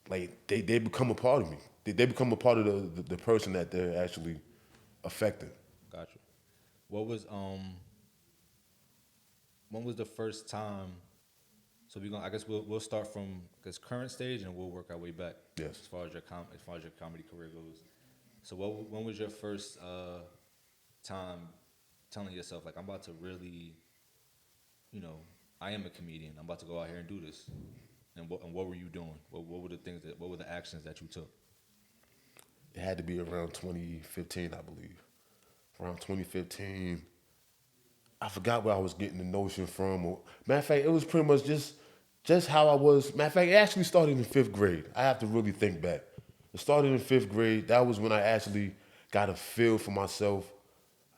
Like they become a part of me. They become a part of the person that they're actually affecting. Got you. What was when was the first time? So I guess we'll start from this current stage and we'll work our way back. Yes. As far as your comedy career goes. So when was your first time telling yourself like I'm about to really, you know, I am a comedian. I'm about to go out here and do this. And what were you doing? What were what were the actions that you took? It had to be around 2015, I believe. Around 2015, I forgot where I was getting the notion from. Matter of fact, it was pretty much just how I was. Matter of fact, it actually started in fifth grade. I have to really think back. It started in fifth grade. That was when I actually got a feel for myself.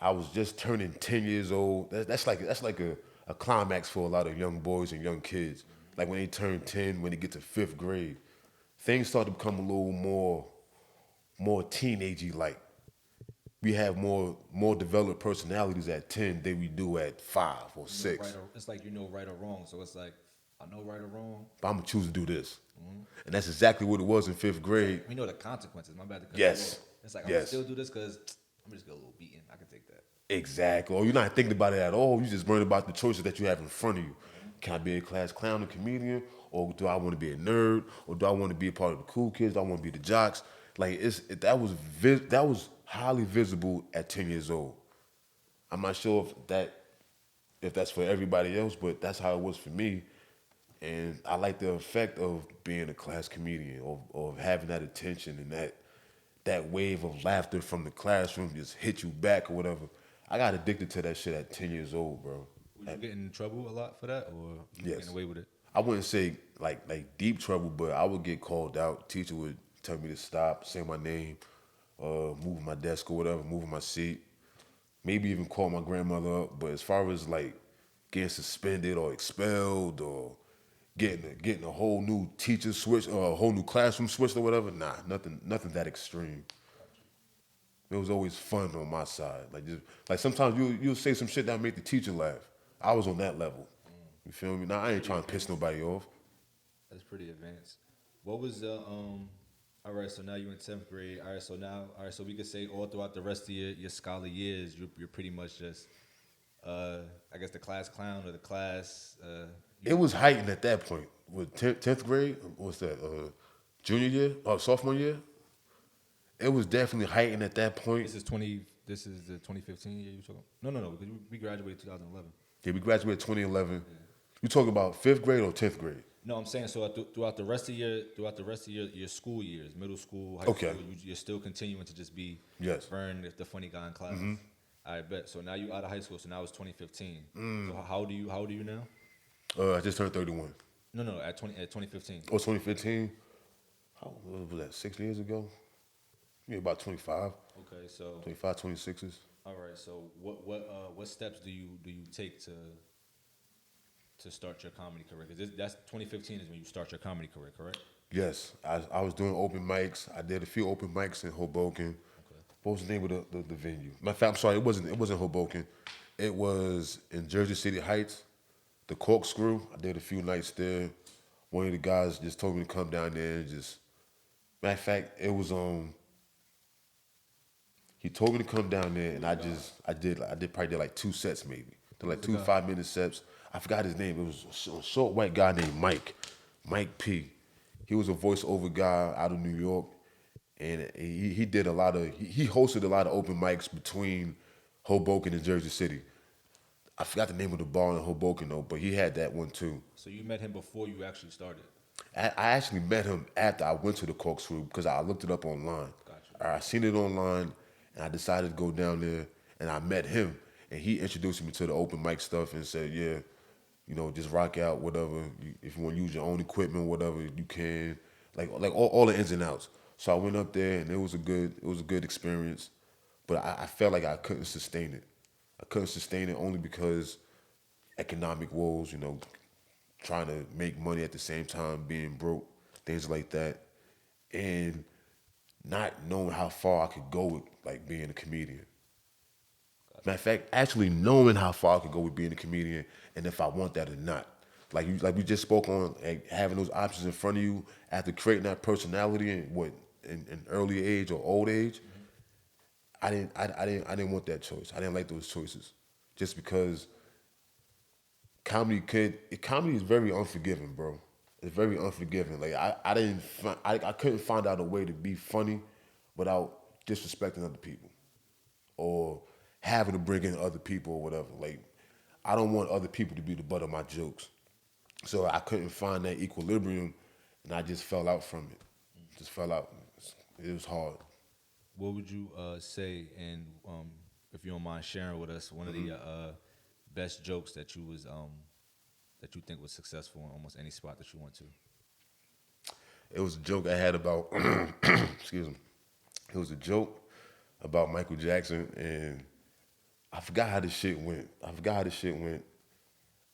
I was just turning 10 years old. That's like a climax for a lot of young boys and young kids. Like when they turn 10, when they get to fifth grade, things start to become a little more teenagey like. We have more developed personalities at 10 than we do at 5 or 6. It's like you know right or wrong. So it's like I know right or wrong. But I'm gonna choose to do this. And that's exactly what it was in fifth grade. We know the consequences. My bad. Yes. It's like I'm gonna still do this because I'm just get a little beaten. I can take that. Exactly. Or you're not thinking about it at all. You just worried about the choices that you have in front of you. Can I be a class clown, a comedian? Or do I want to be a nerd? Or do I want to be a part of the cool kids? Do I want to be the jocks? Like that was highly visible at 10 years old. I'm not sure if that's for everybody else, but that's how it was for me. And I like the effect of being a class comedian, of having that attention and that wave of laughter from the classroom just hit you back or whatever. I got addicted to that shit at 10 years old, bro. Were you getting in trouble a lot for that, or you getting away with it? I wouldn't say like deep trouble, but I would get called out. Teacher would tell me to stop, say my name, move my desk or whatever, move my seat. Maybe even call my grandmother up. But as far as like getting suspended or expelled or getting a whole new teacher switch or a whole new classroom switch or whatever, nah, nothing that extreme. It was always fun on my side. Like sometimes you'll say some shit that make the teacher laugh. I was on that level. You feel me? Now I ain't trying to piss nobody off. That's pretty advanced. What was the All right, so now you're in 10th grade. All right, so we could say all throughout the rest of your scholar years, you're pretty much just, I guess the class clown or the class. It was heightened at that point. With 10th grade, what's that? Junior year or sophomore year? It was definitely heightened at that point. This is 20. This is the 2015 year you talking? No, because we graduated 2011. Yeah, we graduated 2011. You talking about 5th grade or 10th grade? No, I'm saying so throughout the rest of your school years, middle school, high Okay. school, you're still continuing to just be Yes. Vern, if the funny guy in class. I bet. So now you out of high school. So now it's 2015. So how old are you now? I just turned 31. No, at 2015. Oh, 2015? How what was that, 6 years ago? Yeah, about 25. Okay, so 25, 26s. all right. So what steps do you take to start your comedy career? Because that's 2015 is when you start your comedy career, correct? Yes, I was doing open mics. I did a few open mics in Hoboken. Okay. What was the name of the venue? Matter of fact, I'm sorry, it wasn't Hoboken. It was in Jersey City Heights, the Corkscrew. I did a few nights there. One of the guys just told me to come down there and just. Matter of fact, it was he told me to come down there, and I probably like 2 sets maybe. Did like 2 5-minute sets. I forgot his name. It was a short white guy named Mike P. He was a voiceover guy out of New York, and he did a lot of he hosted a lot of open mics between Hoboken and Jersey City. I forgot the name of the bar in Hoboken though, but he had that one too. So you met him before you actually started. I actually met him after I went to the Corkscrew because I looked it up online. Gotcha. I seen it online, and I decided to go down there, and I met him, and he introduced me to the open mic stuff and said, yeah, you know, just rock out, whatever. If you want to use your own equipment, whatever, you can. Like all the ins and outs. So I went up there, and it was a good experience, but I felt like I couldn't sustain it. I couldn't sustain it only because economic woes, you know, trying to make money at the same time, being broke, things like that, and not knowing how far I could go with like being a comedian. Matter of fact, actually knowing how far I could go with being a comedian and if I want that or not. Like we just spoke on, like, having those options in front of you after creating that personality in early age or old age. I didn't want that choice. I didn't like those choices, just because comedy is very unforgiving, bro. It's very unforgiving. Like I couldn't find out a way to be funny without disrespecting other people or having to bring in other people or whatever. Like I don't want other people to be the butt of my jokes. So I couldn't find that equilibrium, and I just fell out from it. Just fell out. It was hard. What would you say, and if you don't mind sharing with us, one of the best jokes that you think was successful in almost any spot that you went to? It was a joke I had about, excuse me. It was a joke about Michael Jackson, and I forgot how this shit went.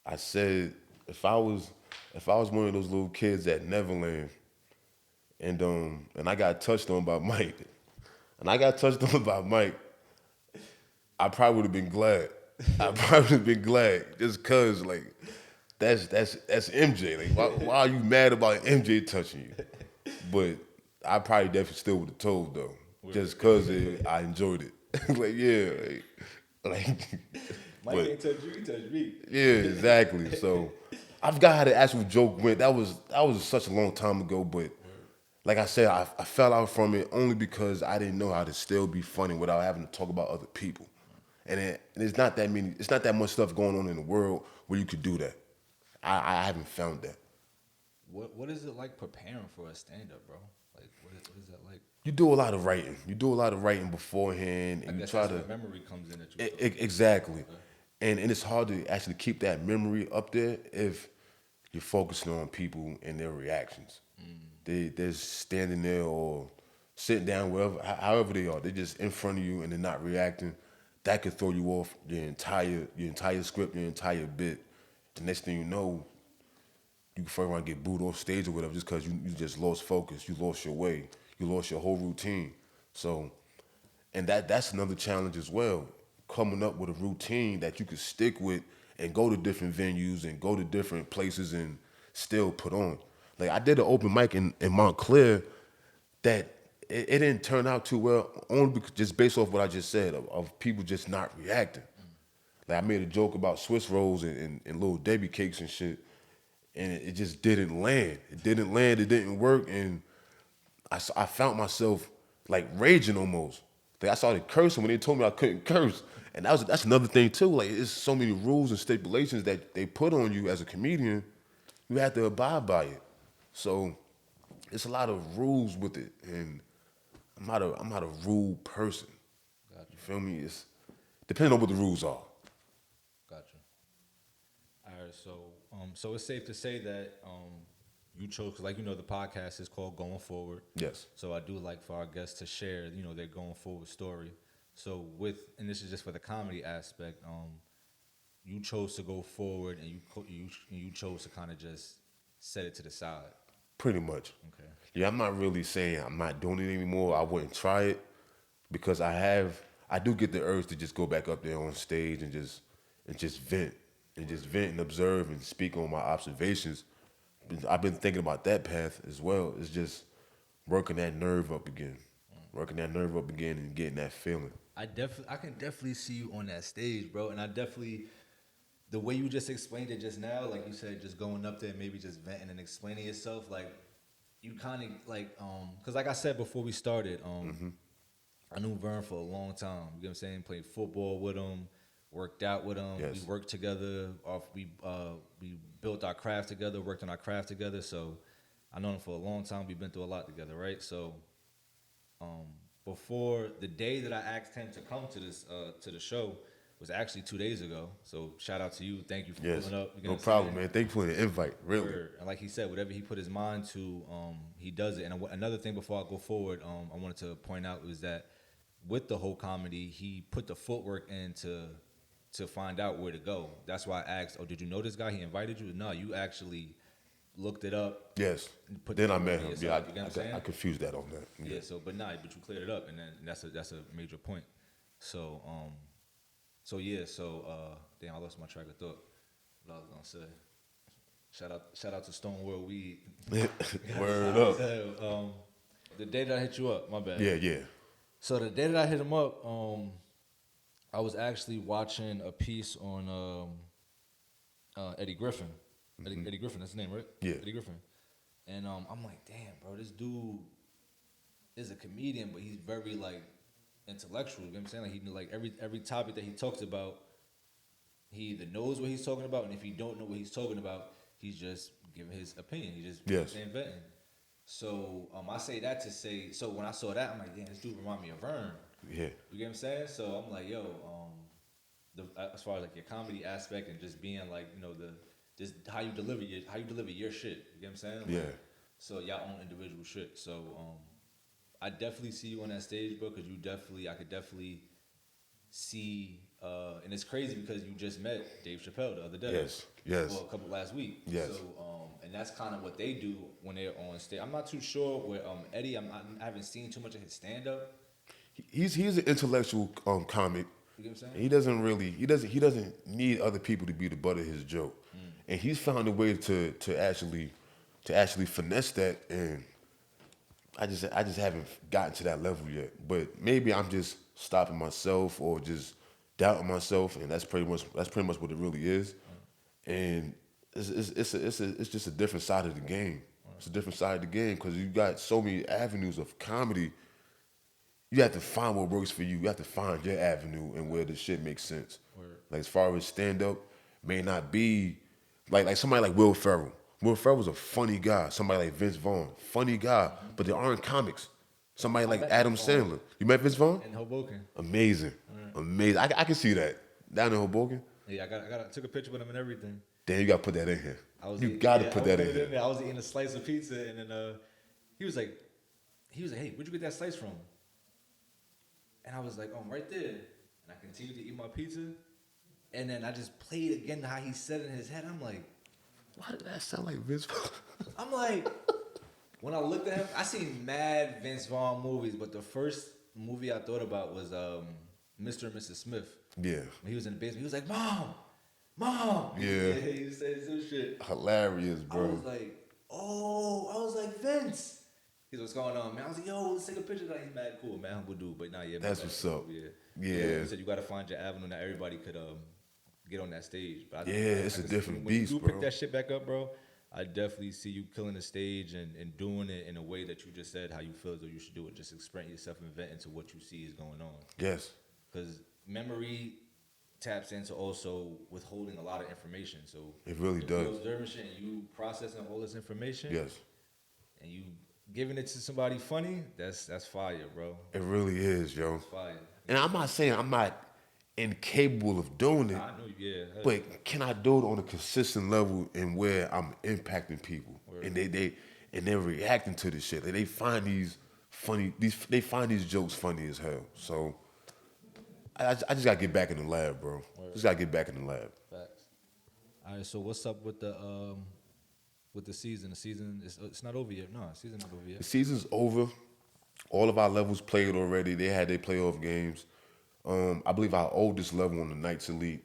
I said if I was one of those little kids at Neverland, and I got touched on by Mike, I probably would have been glad. Just cause like that's MJ. Like why are you mad about MJ touching you? But I probably definitely still would have told though, just cause I enjoyed it. Like yeah, like Mike ain't touch you, he touched me. yeah, exactly. So I forgot how the actual joke went. That was such a long time ago, but like I said, I fell out from it only because I didn't know how to still be funny without having to talk about other people. And it's not that much stuff going on in the world where you could do that. I haven't found that. What is it like preparing for a stand-up, bro? Like, what is that like? You do a lot of writing. You do a lot of writing beforehand, and you try to. Where memory comes in. Exactly, Okay. and it's hard to actually keep that memory up there if you're focusing on people and their reactions. They're standing there or sitting down, however they are. They're just in front of you and they're not reacting. That could throw you off your entire script, your entire bit. The next thing you know, you can fucking get booed off stage or whatever just because you just lost focus. You lost your way. You lost your whole routine. So, and that's another challenge as well. Coming up with a routine that you could stick with and go to different venues and go to different places and still put on. Like I did an open mic in Montclair that it didn't turn out too well, only because, just based off what I just said of people just not reacting. Like I made a joke about Swiss rolls and little Debbie cakes and shit, and it just didn't land. It didn't land. It didn't work, and I found myself like raging almost. Like I started cursing when they told me I couldn't curse, and that's another thing too. Like it's so many rules and stipulations that they put on you as a comedian. You have to abide by it. So it's a lot of rules with it, and I'm not a rule person. Gotcha. You feel me? It's depending on what the rules are. Gotcha. All right, so it's safe to say that you chose, cause like the podcast is called Going Forward. Yes. So I do like for our guests to share, their going forward story. So and this is just for the comedy aspect. You chose to go forward, and you chose to kind of just set it to the side. Pretty much. Okay. Yeah, I'm not really saying I'm not doing it anymore. I wouldn't try it because I do get the urge to just go back up there on stage and just vent and observe and speak on my observations. I've been thinking about that path as well. It's just working that nerve up again, and getting that feeling. I can definitely see you on that stage, bro. And the way you just explained it just now, like you said, just going up there and maybe just venting and explaining yourself, like you kind of like, cause like I said before we started, I knew Vern for a long time. You know what I'm saying? Played football with him, worked out with him. Yes. We worked together. We built our craft together, worked on our craft together. So I known him for a long time. We've been through a lot together, right? So before the day that I asked him to come to the show was actually 2 days ago. So shout out to you. Thank you for pulling up. You know No problem, man. Thank you for the invite. Really. And like he said, whatever he put his mind to, he does it. And another thing before I go forward, I wanted to point out was that with the whole comedy, he put the footwork in to find out where to go. That's why I asked, oh, did you know this guy? He invited you? No, you actually looked it up. Yes. Put Then I met him. Yeah, I confused that on that. Yeah. But you cleared it up, and then that's a major point. So damn, I lost my track of thought. What I was gonna say. Shout out to Stone World Weed. Word up. The day that I hit you up, my bad. Yeah. So the day that I hit him up, I was actually watching a piece on Eddie Griffin. Eddie Griffin, that's his name, right? Yeah. Eddie Griffin. And I'm like, damn, bro, this dude is a comedian, but he's very like intellectual. You know what I'm saying? Like he knew like every topic that he talks about, he either knows what he's talking about, and if he don't know what he's talking about, he's just giving his opinion. He just saying vetting. So I say that to say, so when I saw that, I'm like, damn, this dude remind me of Vern. Yeah. You get what I'm saying? So I'm like, yo, as far as like your comedy aspect and just being like, just how you deliver your shit. You get what I'm saying? Like, Yeah. So y'all own individual shit. So I definitely see you on that stage, bro, because I could definitely see, and it's crazy because you just met Dave Chappelle the other day. Yes. Well, a couple last week. Yes. So, and that's kind of what they do when they're on stage. I'm not too sure where Eddie. I haven't seen too much of his stand up. He's an intellectual comic. You get what I'm saying? He doesn't need other people to be the butt of his joke, and he's found a way to actually finesse that. And I just haven't gotten to that level yet. But maybe I'm just stopping myself or just doubting myself, and that's pretty much what it really is. And it's just a different side of the game. It's a different side of the game because you got so many avenues of comedy. You have to find what works for you. You have to find your avenue and where the shit makes sense. Word. Like as far as stand up, may not be like somebody like Will Ferrell. Will Ferrell's a funny guy. Somebody like Vince Vaughn, funny guy, but there aren't comics. Somebody like Adam Sandler. You met Vince Vaughn? In Hoboken. Amazing. I can see that down in Hoboken. Yeah, I took a picture with him and everything. Damn, you gotta put that in here. You I gotta put that in there. here. I was eating a slice of pizza, and then he was like, hey, where'd you get that slice from? And I was like, right there. And I continued to eat my pizza. And then I just played again how he said it in his head. I'm like, Why did that sound like Vince Vaughn? I'm like, when I looked at him, I seen mad Vince Vaughn movies, but the first movie I thought about was Mr. and Mrs. Smith. Yeah. When he was in the basement, he was like, Mom, Mom. Yeah. He said some shit. Hilarious, I bro. was like, oh, I was like, Vince. He's what's going on, man. I was like, yo, let's take a picture. Like, he's mad cool, man. Humble dude, but nah, yeah, man. That's what's up. Yeah. Yeah. You said you got to find your avenue that everybody could get on that stage. But Yeah, it's a can see different when you beast, do bro. pick that shit back up, bro. I definitely see you killing the stage and doing it in a way that you just said how you feel as though you should do it. Just express yourself and vent into what you see is going on. Yes. Because memory taps into also withholding a lot of information. So It really if does. you're observing shit and you processing all this information, Yes. and you giving it to somebody funny, that's fire, bro. It really is, yo. That's fire. And I'm not saying I'm not incapable of doing it, I know, yeah. but can I do it on a consistent level and where I'm impacting people and they're reacting to this shit? Like they find these jokes funny as hell. So I just gotta get back in the lab, bro. Just gotta get back in the lab. Facts. All right, so what's up with the season? The season it's not over yet. No, the season's not over The yet. season's over. All of our levels played already. They had their playoff games. I believe our oldest level on the Knights Elite,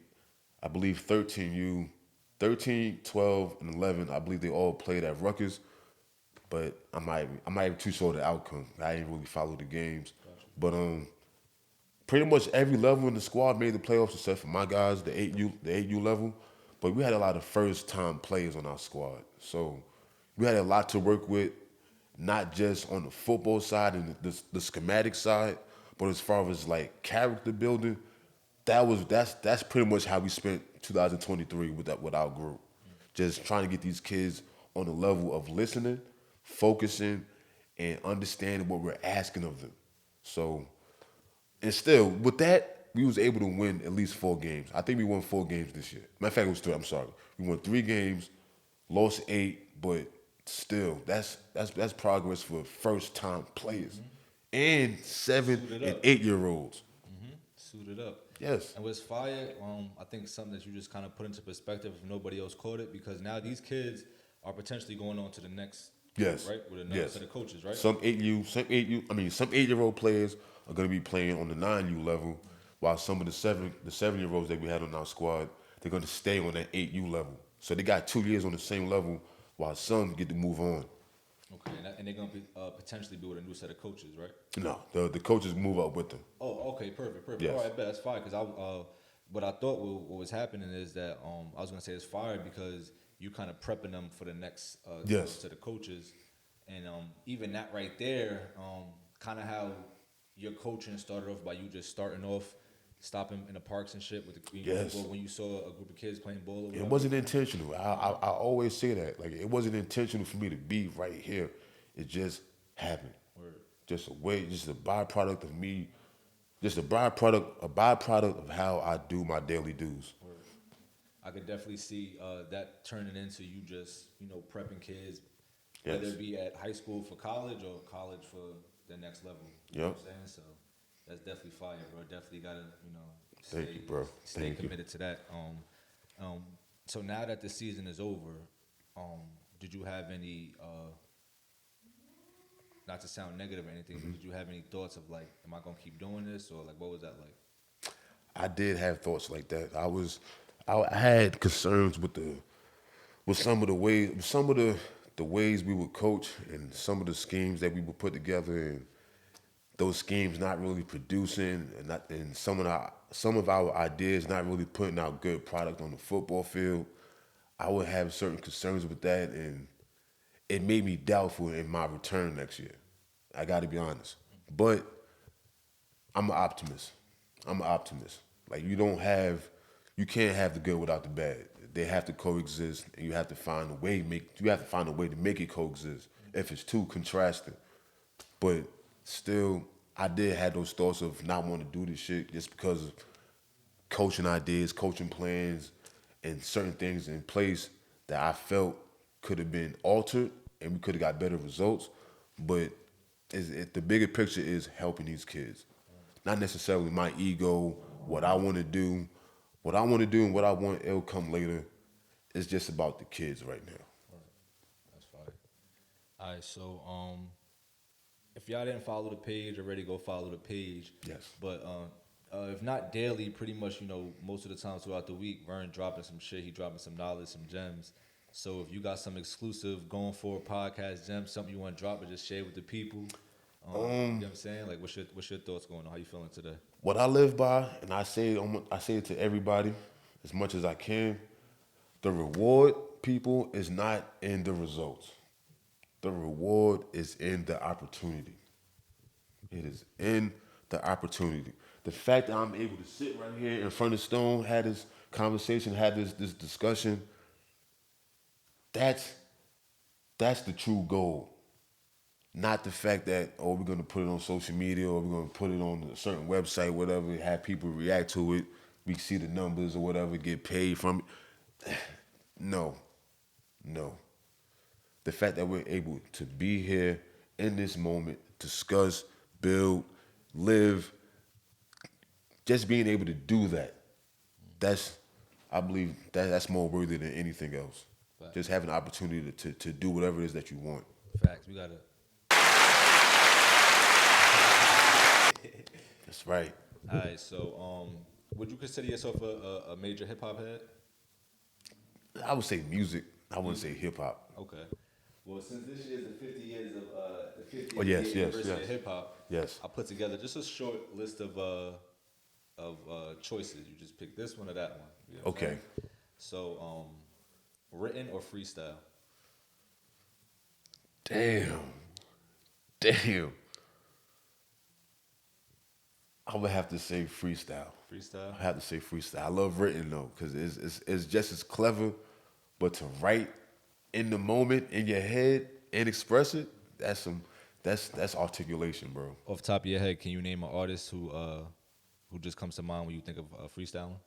I believe 13U, 13, 12, and 11, I believe they all played at Rutgers, but I'm not even too sure of the outcome. I didn't really follow the games. Gotcha. But pretty much every level in the squad made the playoffs except for my guys, the 8U level. But we had a lot of first-time players on our squad. So we had a lot to work with, not just on the football side and the schematic side, but as far as like character building, that's pretty much how we spent 2023 with our group. Just trying to get these kids on the level of listening, focusing, and understanding what we're asking of them. So, and still with that, we was able to win at least 4 games. I think we won 4 games this year. Matter of fact, it was 3. I'm sorry. We won 3 games, lost 8, but still, that's progress for first time players and 7 Suited and up. 8-year-olds. Suited up. Yes. And what's fire, I think something that you just kind of put into perspective if nobody else caught it, because now these kids are potentially going on to the next, Yes. right, with another Yes. set of coaches, right? Some 8-year-old players are going to be playing on the 9U level, while some of the 7-year-olds that we had on our squad, they're going to stay on that 8U level. So they got 2 years on the same level, while some get to move on. Okay, and they're gonna be potentially be with a new set of coaches, right? No, the coaches move up with them. Oh, okay, perfect. Yes. All right, bet that's fire. Because what I thought what was happening is that I was gonna say it's fire because you kind of prepping them for the next Yes. set of coaches, and even that right there, kind of how your coaching started off by you just starting off, stopping in the parks and shit with the Yes. when you saw a group of kids playing ball. Or It whatever. wasn't intentional. I always say that. Like it wasn't intentional for me to be right here. It just happened. Word. Just a way, just a byproduct of me, just a byproduct of how I do my daily dues. Word. I could definitely see that turning into you just prepping kids, whether Yes. it be at high school for college or college for the next level. You know what I'm saying? So that's definitely fire, bro. Definitely gotta stay, Thank you, bro. Stay Thank you. committed to that. So now that the season is over, did you have any? Not to sound negative or anything, but did you have any thoughts of like, am I gonna keep doing this, or like, what was that like? I did have thoughts like that. I had concerns with some of the ways we would coach and some of the schemes that we would put together, and those schemes not really producing, and some of our ideas not really putting out good product on the football field. I would have certain concerns with that, and it made me doubtful in my return next year. I got to be honest, but I'm an optimist. Like you can't have the good without the bad. They have to coexist, and you have to find a way to make it coexist. If it's too contrasting, but still, I did have those thoughts of not wanting to do this shit just because of coaching ideas, coaching plans, and certain things in place that I felt could have been altered and we could have got better results. But the bigger picture is helping these kids. Not necessarily my ego, what I want to do. What I want to do and what I want, it'll come later. It's just about the kids right now. That's fire. All right, so if y'all didn't follow the page already, go follow the page. Yes. But If not daily, pretty much, most of the time throughout the week, Vern dropping some shit. He dropping some knowledge, some gems. So if you got some exclusive going for a podcast gems, something you want to drop, or just share with the people, you know what I'm saying? Like, what's your thoughts going on? How you feeling today? What I live by, and I say it to everybody as much as I can, the reward, people, is not in the results. The reward is in the opportunity. It is in the opportunity. The fact that I'm able to sit right here in front of Stone, had this conversation, had this discussion, that's the true goal. Not the fact that, oh, we're gonna put it on social media or we're gonna put it on a certain website, whatever, have people react to it, we see the numbers or whatever, get paid from it. No, no. The fact that we're able to be here in this moment, discuss, build, live, just being able to do that, I believe that's more worthy than anything else. Facts. Just having the opportunity to do whatever it is that you want. Facts. We gotta. That's right. All right. So, would you consider yourself a major hip hop head? I would say music. I wouldn't say hip hop. Okay. Well, since this year is the 50 years of the 50th Oh, yes, year yes, anniversary yes. of hip hop, Yes. I put together just a short list of choices. You just pick this one or that one. You know what I'm Okay. saying? So, written or freestyle? Damn. I would have to say freestyle. Freestyle. I have to say freestyle. I love written though, because it's just as clever, but to write in the moment in your head and express it, that's articulation, bro. Off the top of your head, can you name an artist who just comes to mind when you think of freestyling?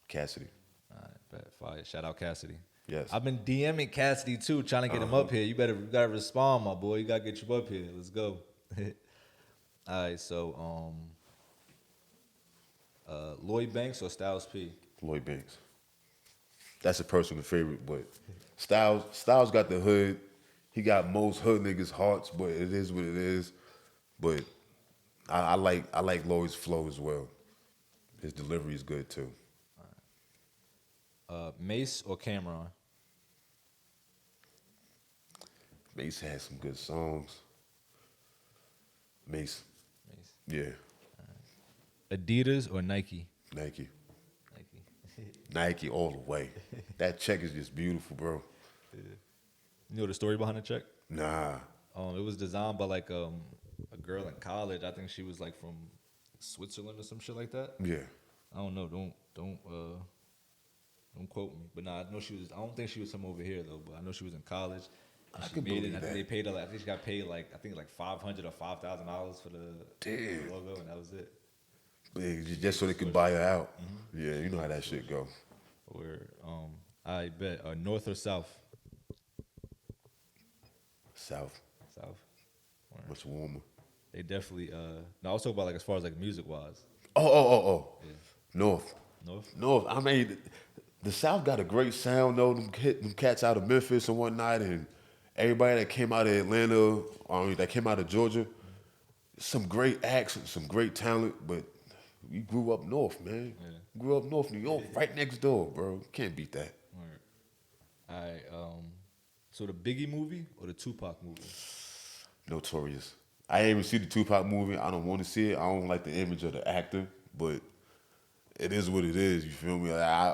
Cassidy. All right, bet. Fire. Shout out Cassidy. Yes. I've been DMing Cassidy too, trying to get him up here. You gotta respond, my boy. You gotta get you up here. Let's go. All right, so Lloyd Banks or Styles P? Lloyd Banks. That's a personal favorite, but Styles got the hood. He got most hood niggas' hearts, but it is what it is. But I like Lloyd's flow as well. His delivery is good too. Mace or Cameron? Mace has some good songs. Mace. Mace. Yeah. Adidas or Nike? Nike. Nike. Nike all the way. That check is just beautiful, bro. You know the story behind the check? Nah. It was designed by like a girl in college. I think she was like from Switzerland or some shit like that. Yeah. I don't know. Don't quote me. But nah, I know she was. I don't think she was from over here though. But I know she was in college. I She can made it. believe I think that. they paid her. I think she got paid like $500 or $5,000 for the logo, and that was it. Just so they could buy her out. Yeah, you know how that shit go. Or I bet North or South? South. South. Or- Much warmer. They definitely. No, I was talking about like as far as like music wise. Oh. Yeah. North. North. I mean, the South got a great sound though. Them cats out of Memphis and whatnot, and everybody that came out of Atlanta, that came out of Georgia, some great acts, some great talent, but we grew up north, man. Yeah. Grew up north, New York, right next door, bro. Can't beat that. All right. So the Biggie movie or the Tupac movie? Notorious. I ain't even see the Tupac movie. I don't want to see it. I don't like the image of the actor, but it is what it is. You feel me?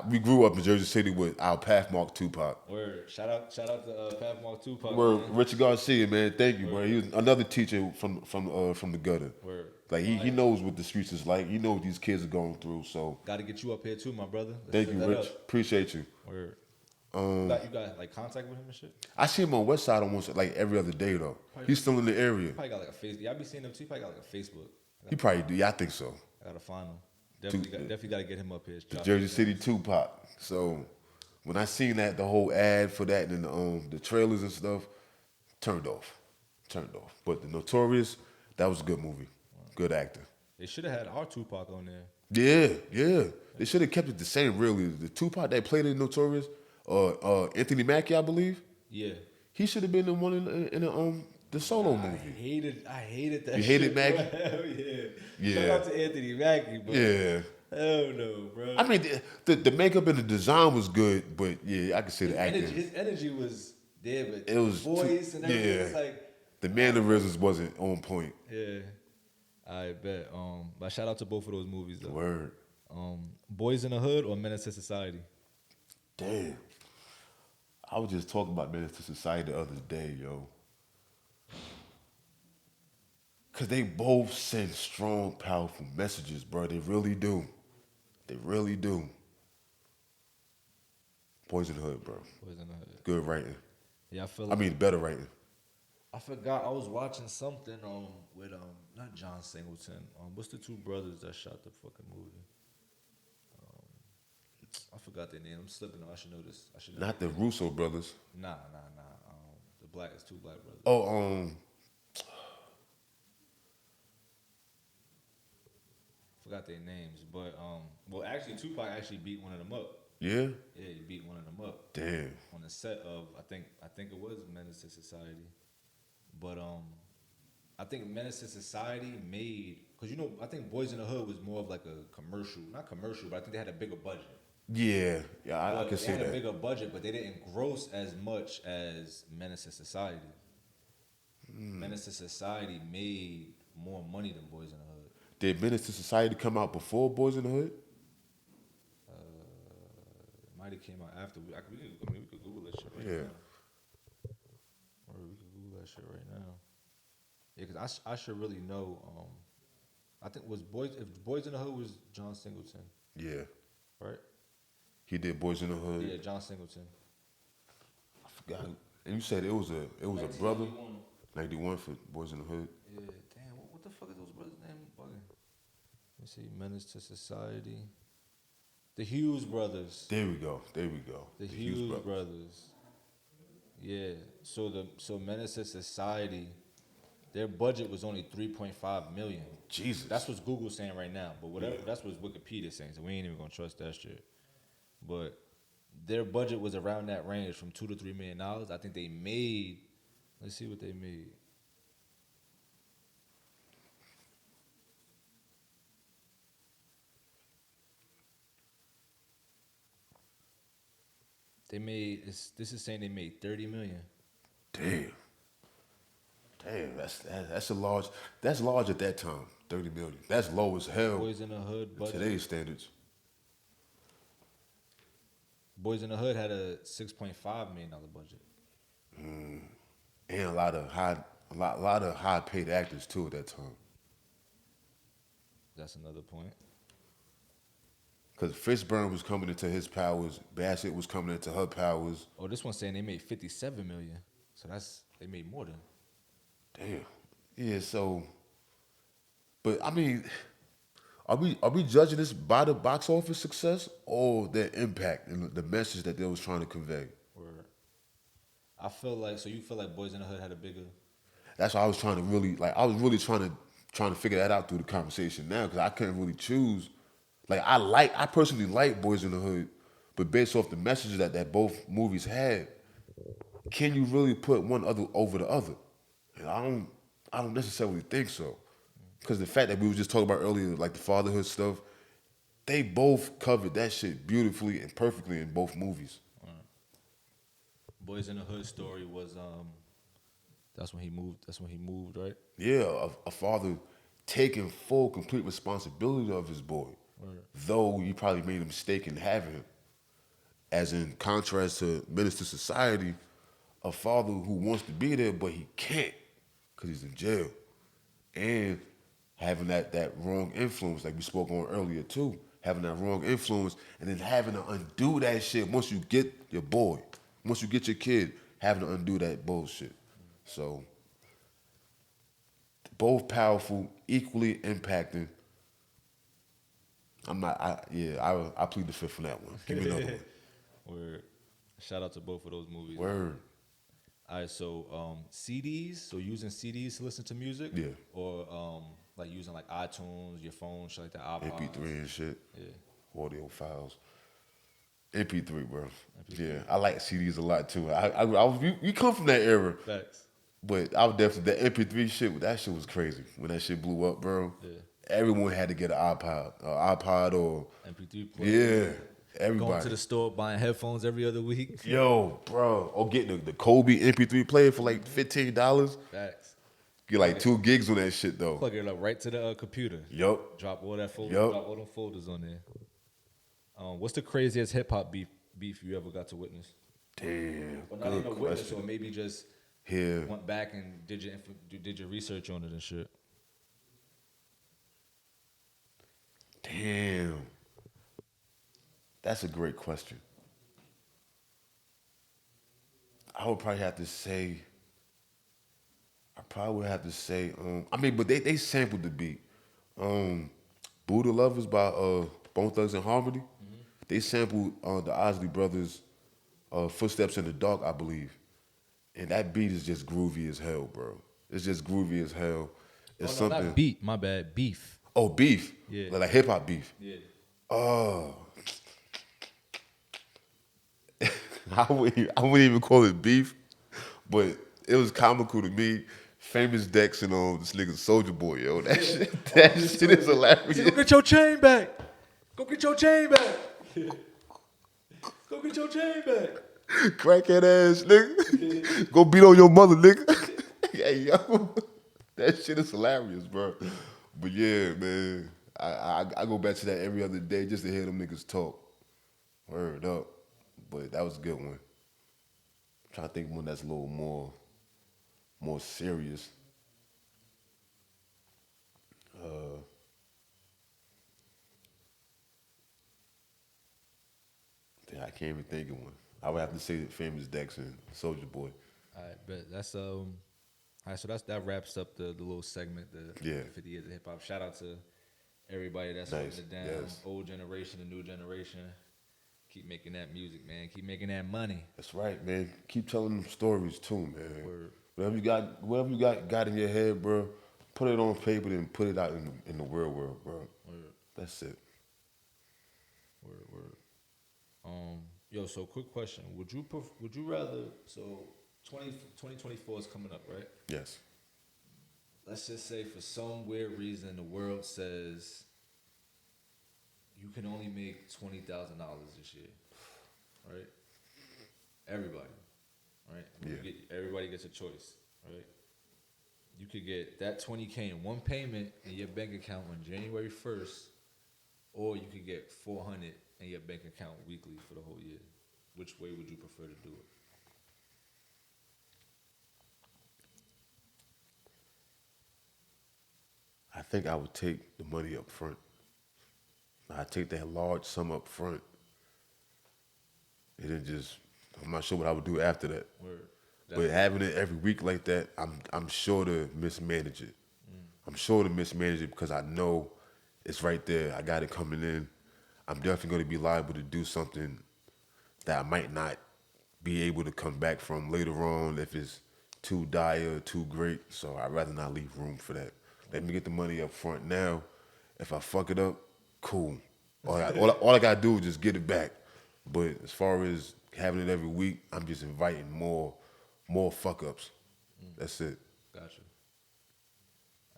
We grew up in Jersey City with our pathmark Tupac. Word. Shout out to Pathmark Tupac. Word, Man. Richard Garcia, man. Thank you, bro. He was another teacher from the gutter. Word. Like he knows what the streets is like. He knows what these kids are going through. So Got to get you up here too, my brother. Let's thank set you, that Rich. up. Appreciate you. Word. You got like contact with him and shit? I see him on West Side almost like every other day though. He's still in the area. Probably got like a Facebook. Y'all be seeing him too. Probably got like a Facebook. He probably do. Yeah, I think so. I gotta find him. Definitely got to get him up here. The Jersey City Tupac. So when I seen that, the whole ad for that and the trailers and stuff, turned off. But the Notorious, that was a good movie. Good actor. They should have had our Tupac on there. Yeah. They should have kept it the same, really. The Tupac that played in Notorious, Anthony Mackie, I believe. Yeah. He should have been the one The Solo I movie. hated that You shit. hated Maggie? Bro. Hell yeah. Yeah. Shout out to Anthony Mackie, bro. Yeah. Hell no, bro. I mean, the makeup and the design was good, but yeah, I can see the acting. His energy was there, but It was the voice and everything. yeah. It's like, The mannerisms wasn't on point. yeah. I bet. But shout out to both of those movies though. Word. Boys in the Hood or Menace to Society. Damn. I was just talking about Menace to Society the other day, yo. Cause they both send strong, powerful messages, bro. They really do. They really do. Boys in the Hood, bro. Boys in the Hood. Good writing. Yeah, I feel I like mean, better writing. I forgot I was watching something with not John Singleton. What's the two brothers that shot the fucking movie? I forgot their name. I'm slipping. I should know this. I should know. Not the Russo brothers. Nah. It's two black brothers. Oh, Forgot their names, but well, actually, Tupac actually beat one of them up. yeah? Yeah, he beat one of them up Damn. on the set of I think it was Menace to Society, but I think Menace to Society made because I think Boys in the Hood was more of like a commercial, not commercial, but I think they had a bigger budget. Yeah, I can see They had that. a bigger budget, but they didn't gross as much as Menace to Society. Menace to Society made more money than Boys in the Hood. Did Menace to Society come out before Boys in the Hood? It might have came out after. We could Google that shit right Yeah. now. Or we could Google that shit right now. Yeah, because I should really know. I think if Boys in the Hood was John Singleton, Yeah. right? He did Boys in the Hood. Yeah, John Singleton. I forgot. And you said it was a brother. 1981. 91 for Boys in the Hood. Yeah, damn. What the fuck is those brothers' name? Bugging. Let me see. Menace to Society. The Hughes brothers. There we go. The Hughes brothers. Yeah. So Menace to Society, their budget was only $3.5 million. Jesus. That's what Google's saying right now. But whatever, Yeah. that's what Wikipedia's saying. So we ain't even gonna trust that shit. But their budget was around that range from $2 to $3 million. I think they made. Let's see what they made. This is saying they made $30 million. Damn, that's large at that time. 30 million. That's low as hell. Boys in the Hood in budget. today's standards. Boys in the Hood had a $6.5 million budget. And a lot of high paid actors too at that time. That's another point. Because Fishburne was coming into his powers, Bassett was coming into her powers. Oh, this one's saying they made $57 million. So they made more than. Damn. Yeah, so but I mean, are we judging this by the box office success or their impact and the message that they was trying to convey? Or I feel like you feel like Boys in the Hood had a bigger. That's why I was trying to figure that out through the conversation now because I couldn't really choose. Like I personally like Boys in the Hood, but based off the messages that both movies had, can you really put one other over the other? And I don't necessarily think so. Because the fact that we were just talking about earlier, like the fatherhood stuff, they both covered that shit beautifully and perfectly in both movies. Boys in the Hood story was that's when he moved, right? Yeah, a father taking full, complete responsibility of his boy. Right. Though you probably made a mistake in having him. As in contrast to Menace to Society, a father who wants to be there, but he can't because he's in jail. And having that wrong influence, like we spoke on earlier too, having that wrong influence, and then having to undo that shit once you get your boy, once you get your kid, having to undo that bullshit. So, both powerful, equally impacting. I plead the fifth on that one. Give me another one. Word. Shout out to both of those movies. Word. All right, so CDs, so using CDs to listen to music? Yeah. Or like using like iTunes, your phone, shit like that, iPod. MP3 and shit. Yeah. Audio files. MP3, bro. MP3. Yeah, I like CDs a lot too. You come from that era. Facts. But I would definitely that MP3 shit. That shit was crazy when that shit blew up, bro. Yeah. Everyone had to get an iPod or MP3 yeah, player. Going to everybody. the store, buying headphones every other week. Yo, bro, or getting the Kobe MP3 player for like $15. Facts. Get Plug like it, 2 gigs on that shit though. plug it up right to the computer. Yup, Drop all that folder, yup. drop all them folders on there. What's the craziest hip hop beef you ever got to witness? Damn, Or not good even a witness, question. or maybe just Here, went back and did your research on it and shit. damn, that's a great question. I would probably have to say. I probably would have to say. I mean, but they sampled the beat. Um, Buddha Lovers by Bone Thugs and Harmony. They sampled the Osley Brothers' Footsteps in the Dark, I believe. And that beat is just groovy as hell, bro. It's just groovy as hell. It's Oh no, something. not beat. My bad. Beef. Oh, beef. Yeah. Like hip hop beef. Yeah. Oh. I wouldn't even call it beef, but it was comical to me. Famous Dex and this nigga Soldier Boy, yo. That shit is hilarious. Go get your chain back. Go get your chain back. Go get your chain back. Crackhead ass nigga. Go beat on your mother, nigga. Hey, yo. That shit is hilarious, bro. But yeah, man. I go back to that every other day just to hear them niggas talk. Word up. But that was a good one. I'm trying to think of one that's a little more serious. I can't even think of one. I would have to say Famous Dex and Soldier Boy. All right, but that's All right, so that wraps up the little segment, the Yeah. 50 years of hip hop. Shout out to everybody that's Nice, holding it down, yes. old generation, the new generation. Keep making that music, man. Keep making that money. That's right, man. Keep telling them stories too, man. Word. Whatever you got in your head, bro, put it on paper and put it out in the real world, bro. Word. That's it. Word. Yo, so quick question: would you rather? So 2024 is coming up, right? Yes. Let's just say for some weird reason the world says you can only make $20,000 this year, right? Everybody, right? Yeah. Everybody gets a choice, right? You could get that $20K in one payment in your bank account on January 1st, or you could get $400 in your bank account weekly for the whole year. Which way would you prefer to do it? I think I would take the money up front. I'd take that large sum up front. And then I'm not sure what I would do after that. Word. But having it every week like that, I'm sure to mismanage it. I'm sure to mismanage it because I know it's right there. I got it coming in. I'm definitely going to be liable to do something that I might not be able to come back from later on if it's too dire, too great. So I'd rather not leave room for that. Let me get the money up front now. If I fuck it up, cool. All I gotta do is just get it back. But as far as having it every week, I'm just inviting more fuck ups. That's it. Gotcha.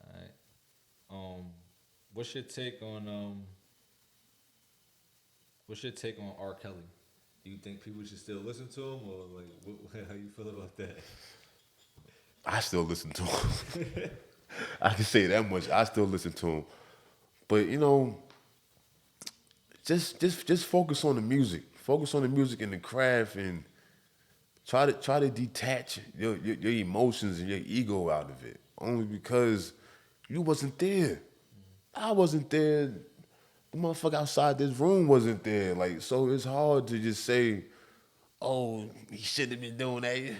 All right. What's your take on R. Kelly? Do you think people should still listen to him, or like, how you feel about that? I still listen to him. I can say that much. I still listen to him. But just focus on the music. Focus on the music and the craft, and try to detach your emotions and your ego out of it. Only because you wasn't there. I wasn't there. The motherfucker outside this room wasn't there. Like, so it's hard to just say, oh, he shouldn't have been doing that.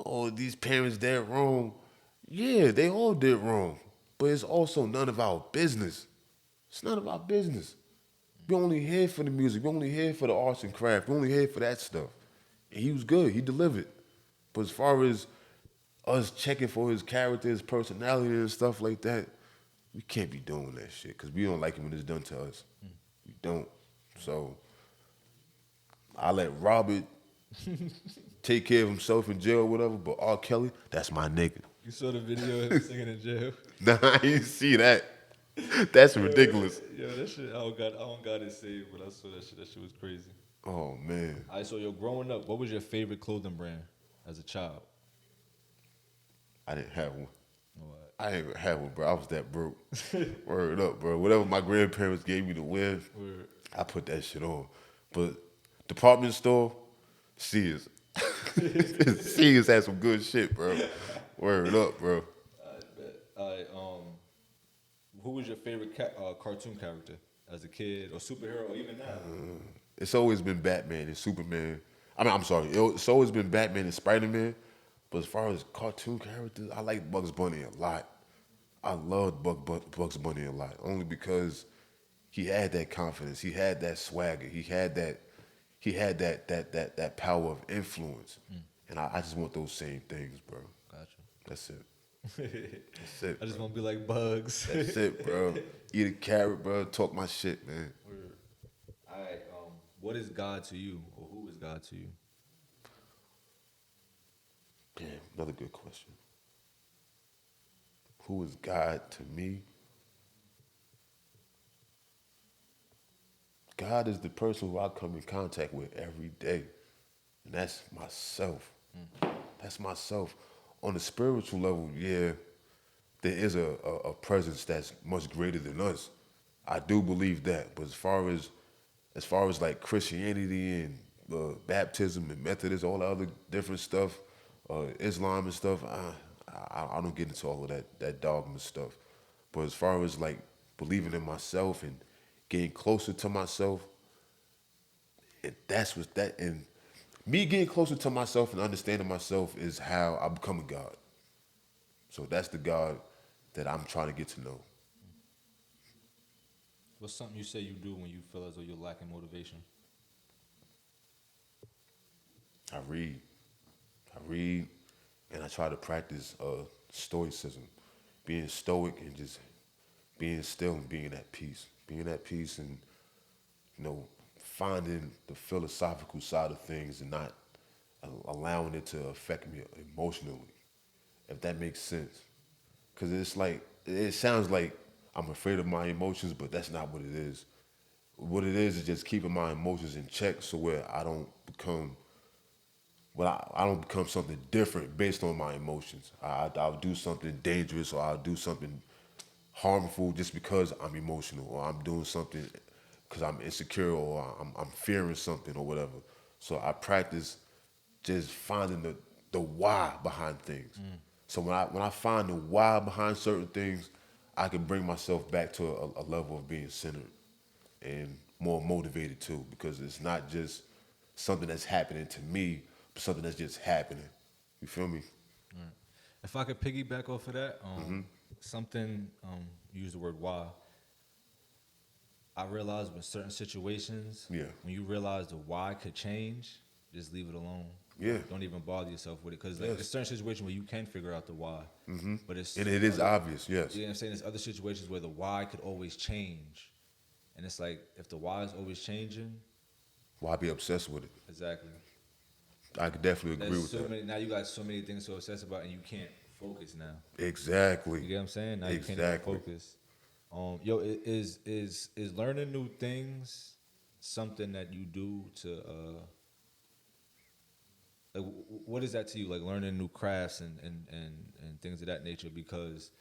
Oh, these parents did wrong. Yeah, they all did wrong. But it's also none of our business. It's none of our business. We only here for the music. We only here for the arts and craft. We only here for that stuff. And he was good. He delivered. But as far as us checking for his character, his personality and stuff like that, we can't be doing that shit because we don't like it when it's done to us. We don't. So I let Robert take care of himself in jail or whatever. But R. Kelly, that's my nigga. You saw the video of him singing in jail. Nah, I didn't see that. That's ridiculous. Yo, that shit. I don't got it saved, but I saw that shit. That shit was crazy. Oh man, All right, so yo, growing up, what was your favorite clothing brand as a child? I didn't have one. What? I didn't even have one, bro. I was that broke. Word up, bro. Whatever my grandparents gave me to wear, Word. I put that shit on. But department store, Sears. Sears had some good shit, bro. Word up, bro. I bet. All right, who was your favorite cartoon character as a kid or superhero or even now? It's always been Batman and Superman. I'm sorry. It's always been Batman and Spider-Man. But as far as cartoon characters, I like Bugs Bunny a lot. I loved Bugs Bunny a lot, only because he had that confidence. He had that swagger. He had that power of influence. And I just want those same things, bro. Gotcha. That's it. That's it. I just bro. want to be like Bugs. That's it, bro. Eat a carrot, bro. Talk my shit, man. Word. All right, what is God to you, or who is God to you? Damn, another good question. Who is God to me? God is the person who I come in contact with every day. And that's myself. That's myself. On the spiritual level, yeah, there is a presence that's much greater than us. I do believe that. But as far as like Christianity and baptism and Methodist, all the other different stuff, Islam and stuff, I don't get into all of that dogma stuff. But as far as like believing in myself and getting closer to myself, and and me getting closer to myself and understanding myself is how I become a God. So that's the God that I'm trying to get to know. What's something you say you do when you feel as though you're lacking motivation? I read, and I try to practice stoicism, being stoic and just being still and being at peace. Being at peace and, finding the philosophical side of things and not allowing it to affect me emotionally, if that makes sense. Because it sounds like I'm afraid of my emotions, but that's not what it is. What it is just keeping my emotions in check so where I don't become I don't become something different based on my emotions. I'll do something dangerous or I'll do something harmful just because I'm emotional, or I'm doing something because I'm insecure, or I'm fearing something or whatever. So I practice just finding the why behind things. So when I find the why behind certain things, I can bring myself back to a level of being centered and more motivated too, because it's not just something that's happening to me, but something that's just happening. You feel me? If I could piggyback off of that, something, use the word why. I realized with certain situations, Yeah. when you realize the why could change, just leave it alone. Yeah. Don't even bother yourself with it. Because Yes. there's certain situations where you can figure out the why. But it's And it is obvious, yes. You know what I'm saying? There's other situations where the why could always change. And it's like, if the why is always changing, Why be obsessed with it? exactly. I could definitely agree with that. Now you got so many things to obsess about and you can't focus now. Exactly. You get what I'm saying? Now you can't Exactly. even focus. Is learning new things something that you do to what is that to you? Like learning new crafts and things of that nature, because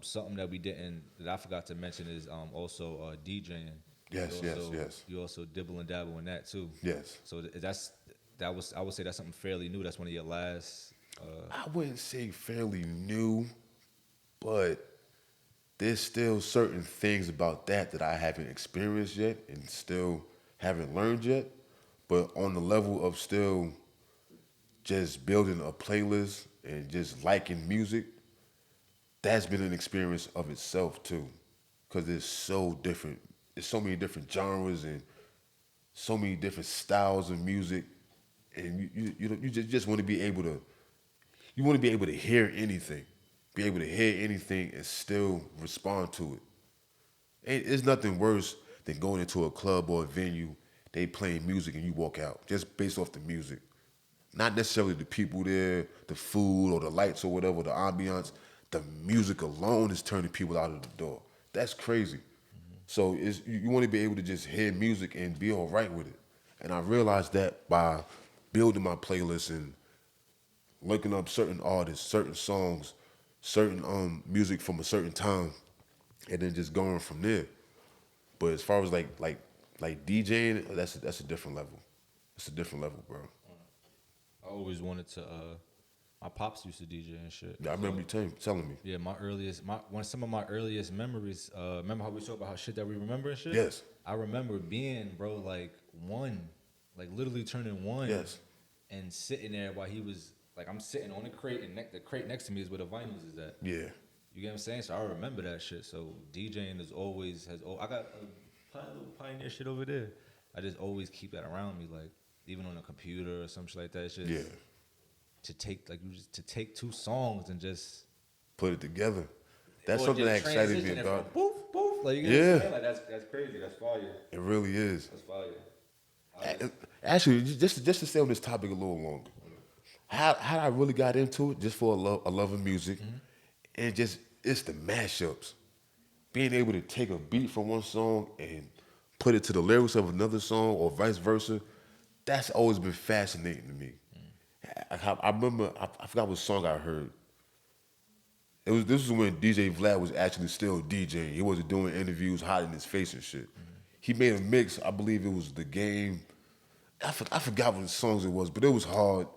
something that I forgot to mention is also DJing. Yes, yes. You also dibble and dabble in that too. Yes. So I would say that's something fairly new. That's one of your last. I wouldn't say fairly new, but there's still certain things about that I haven't experienced yet and still haven't learned yet. But on the level of still just building a playlist and just liking music, that's been an experience of itself too. Because it's so different. There's so many different genres and so many different styles of music. And you just want to be able to hear anything. Be able to hear anything and still respond to it. There's nothing worse than going into a club or a venue, they playing music and you walk out just based off the music. Not necessarily the people there, the food or the lights or whatever, the ambiance. The music alone is turning people out of the door. That's crazy. So you want to be able to just hear music and be all right with it. And I realized that by building my playlist and looking up certain artists, certain songs, certain music from a certain time, and then just going from there. But as far as like DJing, that's a different level. It's a different level, bro. I always wanted to. My pops used to DJ and shit. Yeah, I remember you telling me. Yeah, some of my earliest memories. Remember how we talk about how shit that we remember and shit? Yes. I remember being, bro, like one, like literally turning one. Yes. And sitting there while he was like, I'm sitting on the crate, and the crate next to me is where the vinyls is at. Yeah. You get what I'm saying? So I remember that shit. So DJing I got a little pioneer shit over there. I just always keep that around me, like even on a computer or some shit like that. It's just, Yeah. to take two songs and just Put it together. That's or something that just excited me transition it about. from Poof, poof. Like, you get what I'm saying? Like that's crazy. That's fire. It really is. That's fire. Actually, just to stay on this topic a little longer, how I really got into it, just for a love of music, and just it's the mashups. Being able to take a beat from one song and put it to the lyrics of another song, or vice versa, that's always been fascinating to me. I remember, I forgot what song I heard. This was when DJ Vlad was actually still DJing. He wasn't doing interviews, hiding his face and shit. He made a mix. I believe it was The Game. I forgot what songs it was, but it was hard,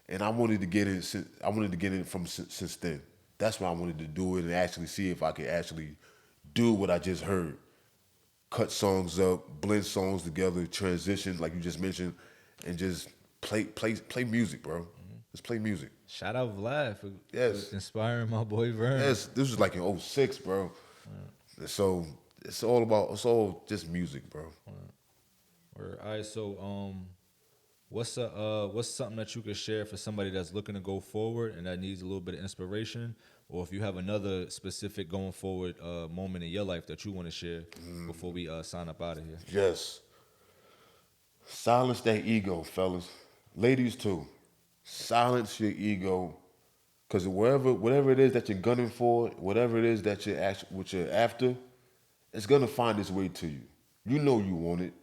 and I wanted to get in. I wanted to get in from since then. That's why I wanted to do it and actually see if I could actually do what I just heard. Cut songs up, blend songs together, transition like you just mentioned, and just play music, bro. Let's play music. Shout out Vlad for inspiring my boy Vern. Yes, this was like in 06, bro. So it's all just music, bro. All right, so what's something that you could share for somebody that's looking to go forward and that needs a little bit of inspiration, or if you have another specific going forward moment in your life that you want to share before we sign up out of here? Yes. Silence that ego, fellas. Ladies too. Silence your ego, because whatever it is that you're gunning for, whatever it is that you're after, it's gonna find its way to you. You know you want it.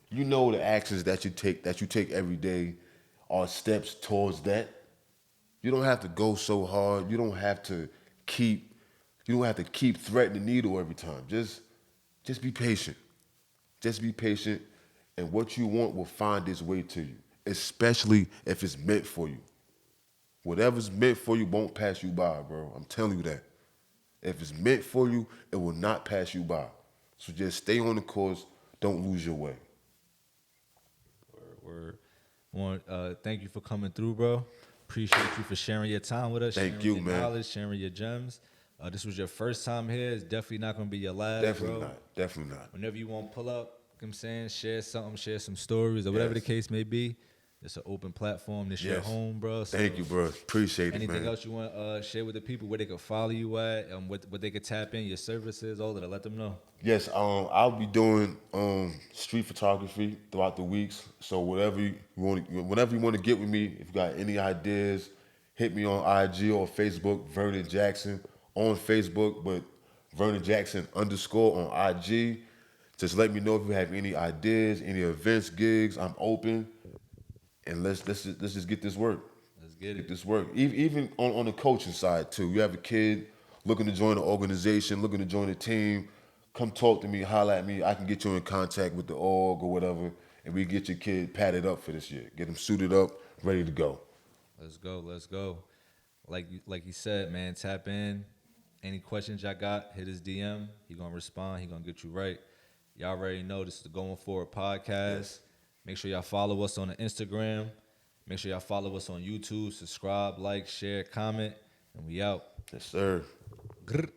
You know the actions that you take every day are steps towards that. You don't have to go so hard. You don't have to keep threading the needle every time. Just be patient. Just be patient, and what you want will find its way to you, especially if it's meant for you. Whatever's meant for you won't pass you by, bro. I'm telling you that. If it's meant for you, it will not pass you by. So just stay on the course. Don't lose your way. Thank you for coming through, bro. Appreciate you for sharing your time with us. Thank you, your man. Knowledge, sharing your gems. This was your first time here. It's definitely not going to be your last, Definitely bro. not. Definitely not. Whenever you want to pull up, you know what I'm saying, share something, share some stories, or whatever the case may be. It's an open platform. This your home, bro. So thank you, bro. Appreciate it, man. Anything else you want to share with the people, where they can follow you at, and what they could tap in, your services, all of that? Let them know. Yes, I'll be doing street photography throughout the weeks. So whenever you want to get with me, if you got any ideas, hit me on IG or Facebook, Vernon Jackson on Facebook, but Vernon Jackson _on IG. Just let me know if you have any ideas, any events, gigs. I'm open, and let's just get this work. Let's get it. Get this work. Even on the coaching side too. You have a kid looking to join the organization, looking to join the team. Come talk to me, holler at me. I can get you in contact with the org or whatever, and we get your kid padded up for this year. Get him suited up, ready to go. Let's go. Like you said, man, tap in. Any questions y'all got, hit his DM. He gonna respond. He gonna get you right. Y'all already know this is the Going Forward podcast. Yes. Make sure y'all follow us on the Instagram. Make sure y'all follow us on YouTube. Subscribe, like, share, comment, and we out. Yes, sir. Grr.